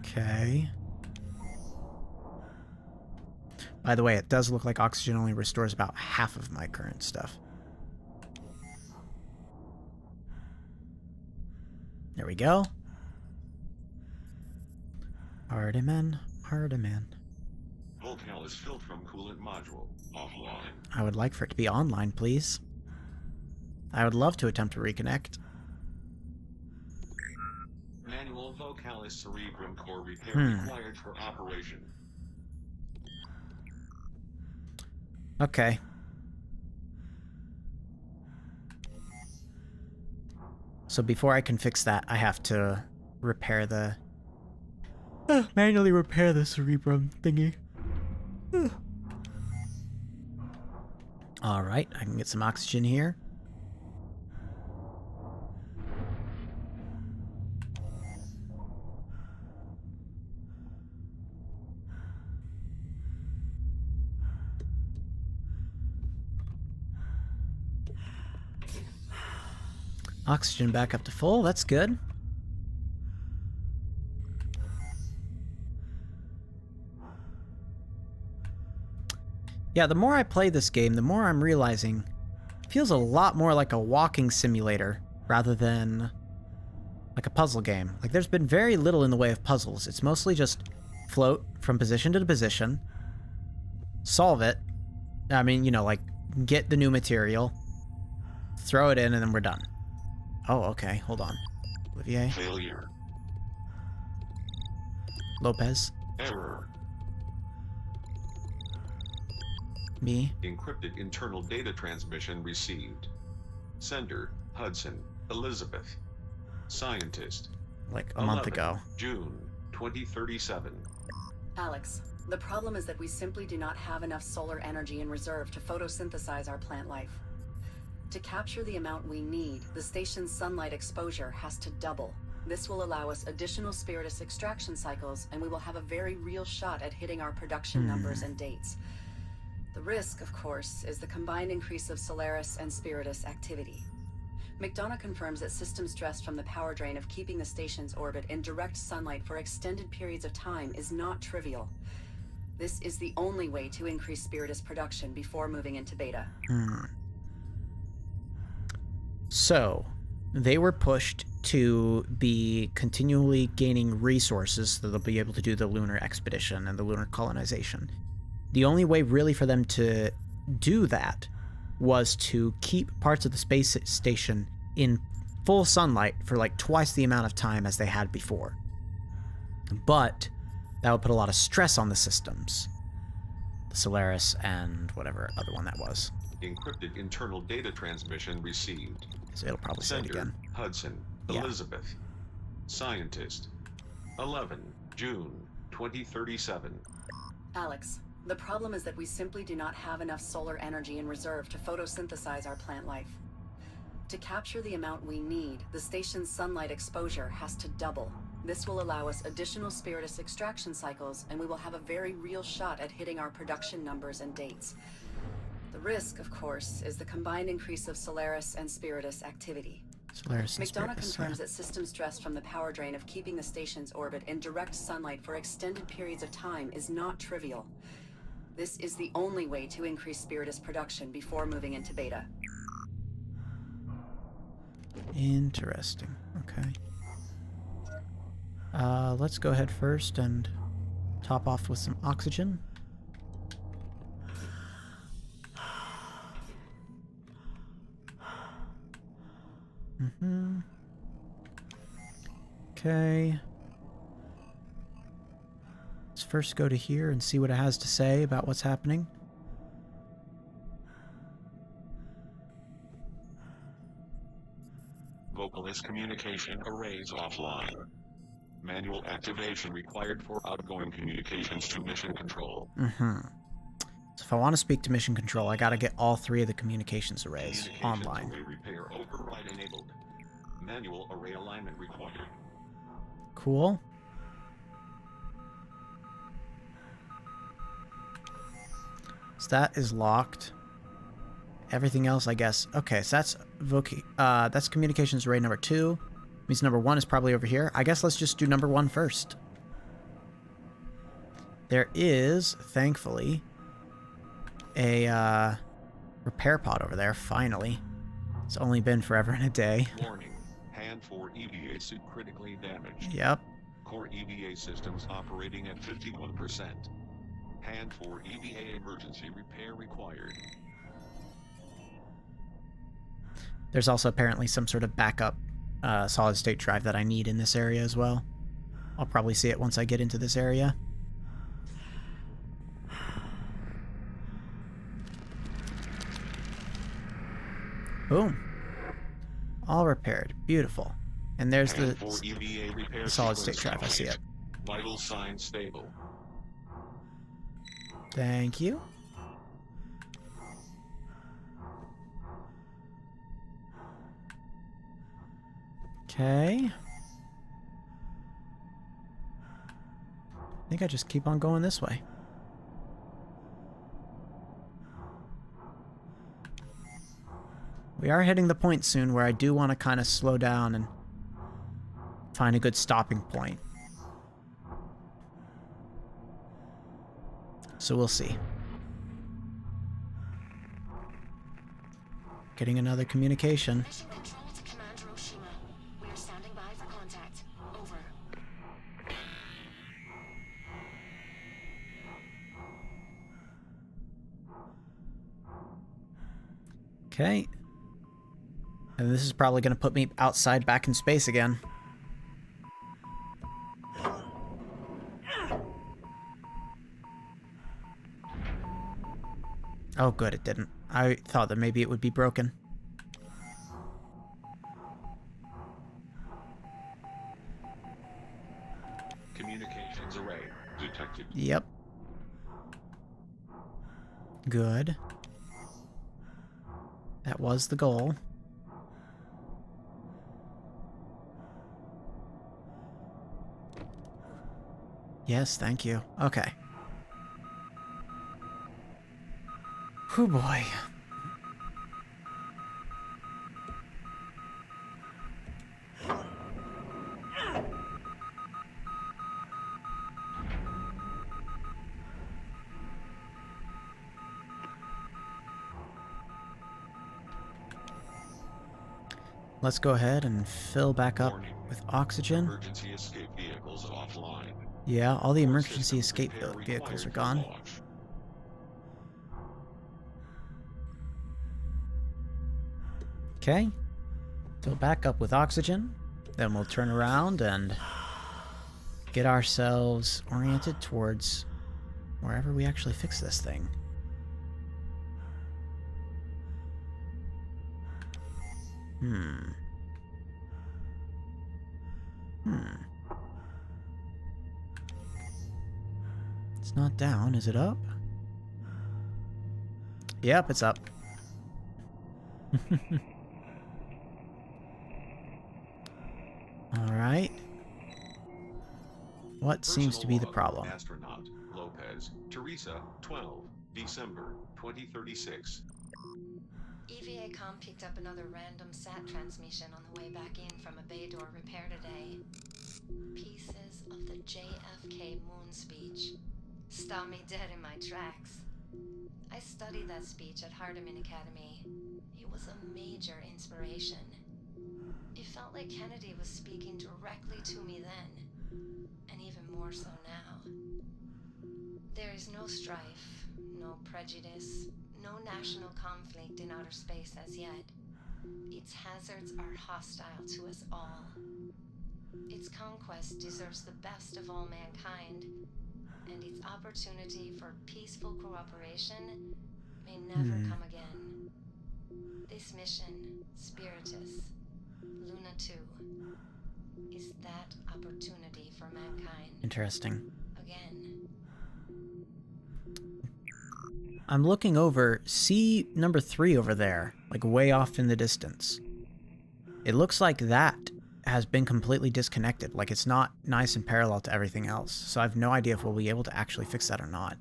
Okay. By the way, it does look like oxygen only restores about half of my current stuff. There we go. Hardiman, Hardiman. Volcal is filled from coolant module. Offline. I would like for it to be online, please. I would love to attempt to reconnect. Manual vocalis cerebrum core repair required for operation. Okay. So before I can fix that, I have to repair the... manually repair the cerebrum thingy. All right, I can get some oxygen here. Oxygen back up to full, that's good. Yeah, the more I play this game, the more I'm realizing it feels a lot more like a walking simulator rather than like a puzzle game. Like, there's been very little in the way of puzzles. It's mostly just float from position to position, solve it. I mean, you know, like, get the new material, throw it in, and then we're done. Oh, okay, hold on. Olivier? Failure. Lopez? Error. Me? Encrypted internal data transmission received. Sender, Hudson, Elizabeth. Scientist. Like a month 11 ago. June 2037. Alex, the problem is that we simply do not have enough solar energy in reserve to photosynthesize our plant life. To capture the amount we need, the station's sunlight exposure has to double. This will allow us additional Spiritus extraction cycles, and we will have a very real shot at hitting our production numbers and dates. The risk, of course, is the combined increase of Solaris and Spiritus activity. McDonough confirms that system stress from the power drain of keeping the station's orbit in direct sunlight for extended periods of time is not trivial. This is the only way to increase Spiritus production before moving into beta. So, they were pushed to be continually gaining resources so they'll be able to do the lunar expedition and the lunar colonization. The only way really for them to do that was to keep parts of the space station in full sunlight for like twice the amount of time as they had before. But that would put a lot of stress on the systems. The Solaris and whatever other one that was. Encrypted internal data transmission received. So it'll probably say it Sender, again. Hudson, Yeah. Elizabeth. Scientist. 11 June 2037. Alex, the problem is that we simply do not have enough solar energy in reserve to photosynthesize our plant life. To capture the amount we need, the station's sunlight exposure has to double. This will allow us additional Spiritus extraction cycles, and we will have a very real shot at hitting our production numbers and dates. The risk, of course, is the combined increase of Solaris and Spiritus activity. Solaris and McDonough Spiritus, confirms yeah. that system stress from the power drain of keeping the station's orbit in direct sunlight for extended periods of time is not trivial. This is the only way to increase Spiritus production before moving into beta. Interesting. Okay. Let's go ahead first and top off with some oxygen. Okay. Let's first go to here and see what it has to say about what's happening. Vocalist communication arrays offline. Manual activation required for outgoing communications to mission control. So if I want to speak to mission control, I gotta get all three of the communications arrays Communications online. array repair override enabled. Manual array alignment required. Cool. So that is locked. Everything else, I guess. Okay, so that's communications array number 2. Means number 1 is probably over here. I guess let's just do number 1 first. There is, thankfully, a repair pod over there, finally. It's only been forever and a day. Warning. Hand 4 EVA suit critically damaged. Yep. Core EVA systems operating at 51%. Hand 4 EVA emergency repair required. There's also apparently some sort of backup solid state drive that I need in this area as well. I'll probably see it once I get into this area. Boom. All repaired. Beautiful. And there's Hand the 4 EVA repair solid state sequence drive. I see it. Vital signs stable. Thank you. Okay. I think I just keep on going this way. We are hitting the point soon where I do want to kind of slow down and find a good stopping point. So we'll see. Getting another communication. Mission control to Commander Oshima. We are standing by for contact. Over. Okay. And this is probably going to put me outside back in space again. Oh, good, it didn't. I thought that maybe it would be broken. Communications array detected. Yep. Good. That was the goal. Yes, thank you. Okay. Oh boy. Let's go ahead and fill back up Warning. with oxygen. Emergency escape vehicles offline. Yeah, all the emergency System escape repair vehicles are required for gone. launch. Okay. Fill back up with oxygen. Then we'll turn around and get ourselves oriented towards wherever we actually fix this thing. It's not down, is it up? Yep, it's up. Alright. What seems to be the Personal log, problem? Astronaut Lopez, Teresa, 12, December 2036. EVA Com picked up another random SAT transmission on the way back in from a bay door repair today. Pieces of the JFK moon speech. Stopped me dead in my tracks. I studied that speech at Hardeman Academy. It was a major inspiration. It felt like Kennedy was speaking directly to me then, and even more so now. There is no strife, no prejudice, no national conflict in outer space as yet. Its hazards are hostile to us all. Its conquest deserves the best of all mankind, and its opportunity for peaceful cooperation may never come again. This mission, Spiritus, Luna 2, is that opportunity for mankind. Interesting. Again. I'm looking over, see number 3 over there, like way off in the distance. It looks like that has been completely disconnected, like it's not nice and parallel to everything else. So I have no idea if we'll be able to actually fix that or not.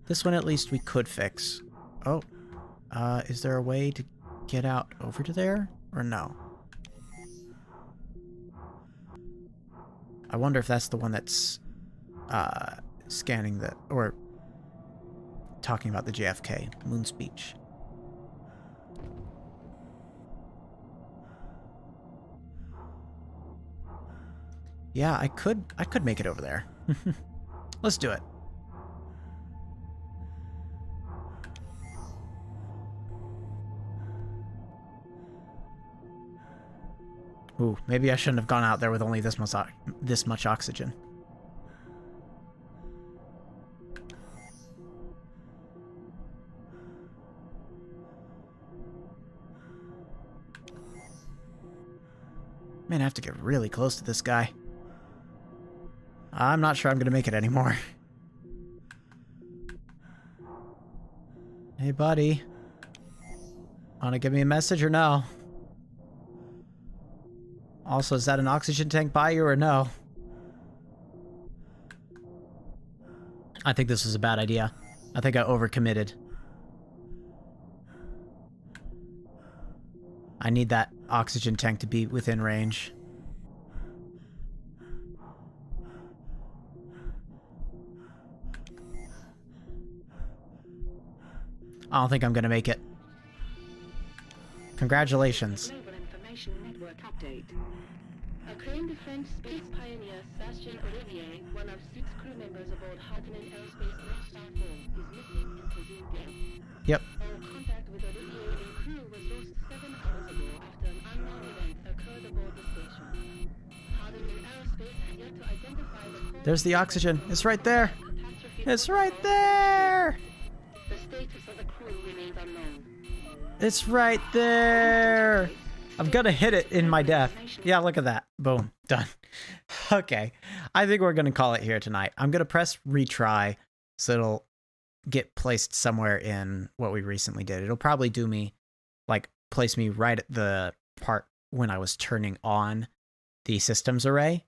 This one at least we could fix. Oh, is there a way to get out over to there, or no? I wonder if that's the one that's scanning the, or talking about the JFK moon speech. Yeah, I could make it over there. Let's do it. Ooh, maybe I shouldn't have gone out there with only this much oxygen. Man, I have to get really close to this guy. I'm not sure I'm gonna make it anymore. Hey, buddy. Wanna give me a message or no? Also, is that an oxygen tank by you or no? I think this was a bad idea. I think I overcommitted. I need that oxygen tank to be within range. I don't think I'm gonna make it. Congratulations. Global Information Network update. Acclaimed French space pioneer Sébastien Olivier, one of 6 crew members aboard Harkonnen Aerospace North Star 4, is missing and presumed dead. Yep. All contact with Olivier and crew was lost 7 hours ago after an unknown event occurred aboard the station. Harkonnen Aerospace has yet to identify the cause. There's the oxygen. It's right there. It's right there. The status of the crew remains unknown. It's right there. I'm gonna hit it in my death. Yeah, look at that. Boom. Done. Okay. I think we're gonna call it here tonight. I'm gonna press retry so it'll get placed somewhere in what we recently did. It'll probably do me, like, place me right at the part when I was turning on the systems array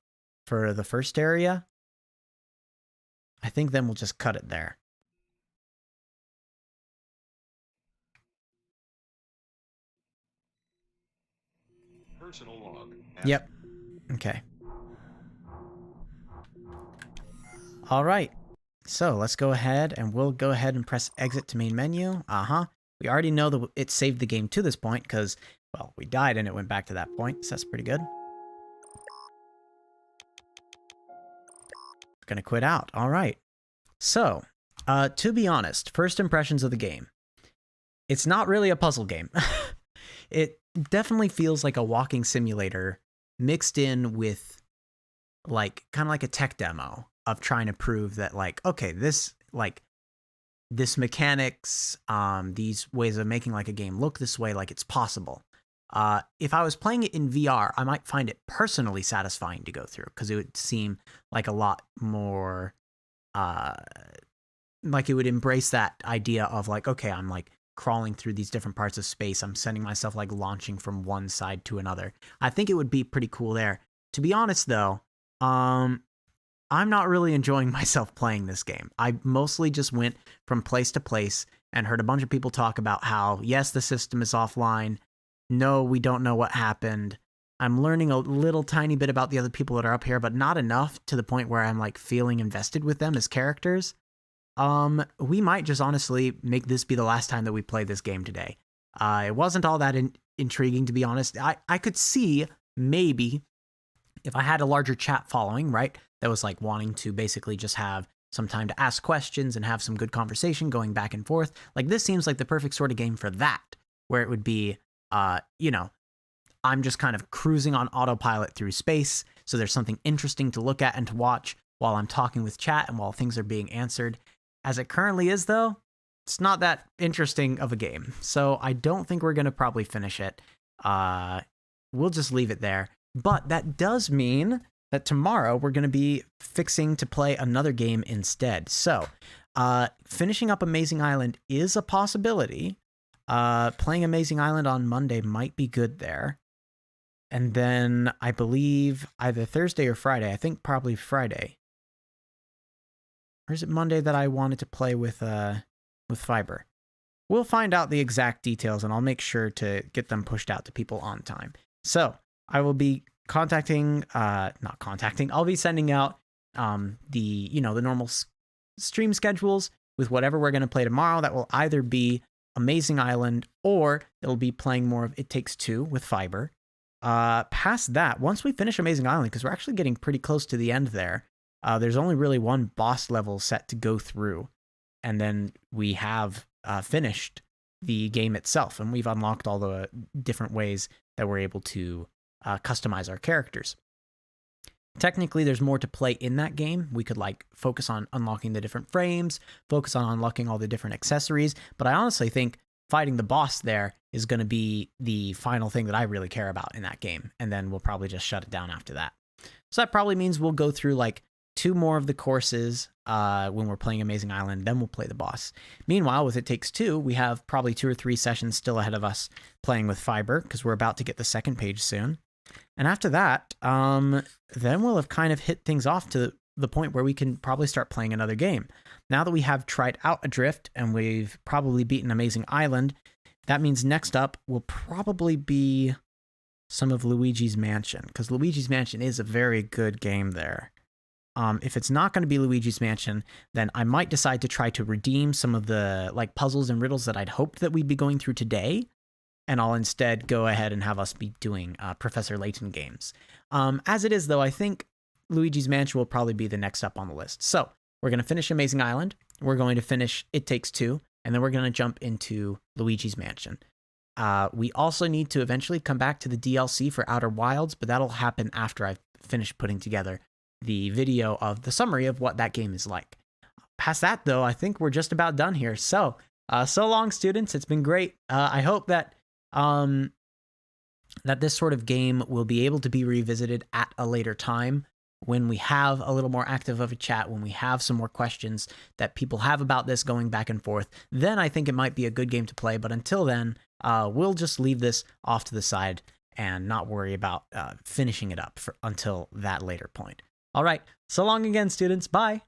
for the first area. I think then we'll just cut it there. Personal log. Yep. Okay. All right. So let's go ahead and we'll go ahead and press exit to main menu. We already know that it saved the game to this point because, well, we died and it went back to that point. So that's pretty good. Gonna quit out. All right. So, to be honest, first impressions of the game. It's not really a puzzle game. It definitely feels like a walking simulator mixed in with, like, kind of like a tech demo of trying to prove that, like, okay, this mechanics, these ways of making like a game look this way, like it's possible. If I was playing it in VR, I might find it personally satisfying to go through because it would seem like a lot more, like it would embrace that idea of like, okay, I'm like crawling through these different parts of space. I'm sending myself like launching from one side to another. I think it would be pretty cool there. To be honest though, I'm not really enjoying myself playing this game. I mostly just went from place to place and heard a bunch of people talk about how, yes, the system is offline. No, we don't know what happened. I'm learning a little tiny bit about the other people that are up here, but not enough to the point where I'm like feeling invested with them as characters. We might just honestly make this be the last time that we play this game today. It wasn't all that intriguing, to be honest. I could see maybe if I had a larger chat following, right, that was like wanting to basically just have some time to ask questions and have some good conversation going back and forth. Like this seems like the perfect sort of game for that, where it would be, you know, I'm just kind of cruising on autopilot through space. So there's something interesting to look at and to watch while I'm talking with chat and while things are being answered. As it currently is, though, it's not that interesting of a game. So I don't think we're going to probably finish it. We'll just leave it there. But that does mean that tomorrow we're going to be fixing to play another game instead. So finishing up Amazing Island is a possibility. Playing Amazing Island on Monday might be good there. And then I believe either Thursday or Friday. I think probably Friday. Or is it Monday that I wanted to play with Fiber? We'll find out the exact details, and I'll make sure to get them pushed out to people on time. So I will be I'll be sending out the normal stream schedules with whatever we're going to play tomorrow. That will either be Amazing Island or it'll be playing more of It Takes Two with Fiber. Past that, once we finish Amazing Island, because we're actually getting pretty close to the end there, there's only really one boss level set to go through, and then we have finished the game itself, and we've unlocked all the different ways that we're able to customize our characters. Technically, there's more to play in that game. We could like focus on unlocking the different frames, focus on unlocking all the different accessories, but I honestly think fighting the boss there is going to be the final thing that I really care about in that game, and then we'll probably just shut it down after that. So that probably means we'll go through like 2 more of the courses when we're playing Amazing Island, then we'll play the boss. Meanwhile, with It Takes Two, we have probably 2 or 3 sessions still ahead of us playing with Fiber, because we're about to get the second page soon. And after that, then we'll have kind of hit things off to the point where we can probably start playing another game. Now that we have tried out Adrift and we've probably beaten Amazing Island, that means next up will probably be some of Luigi's Mansion, because Luigi's Mansion is a very good game there. If it's not going to be Luigi's Mansion, then I might decide to try to redeem some of the like puzzles and riddles that I'd hoped that we'd be going through today, and I'll instead go ahead and have us be doing Professor Layton games. As it is, though, I think Luigi's Mansion will probably be the next up on the list. So we're going to finish Amazing Island, we're going to finish It Takes Two, and then we're going to jump into Luigi's Mansion. We also need to eventually come back to the DLC for Outer Wilds, but that'll happen after I've finished putting together the video of the summary of what that game is like. Past that, though, I think we're just about done here. So long, students. It's been great. I hope that that this sort of game will be able to be revisited at a later time when we have a little more active of a chat, when we have some more questions that people have about this going back and forth. Then I think it might be a good game to play. But until then, we'll just leave this off to the side and not worry about finishing it up until that later point. All right. So long again, students. Bye.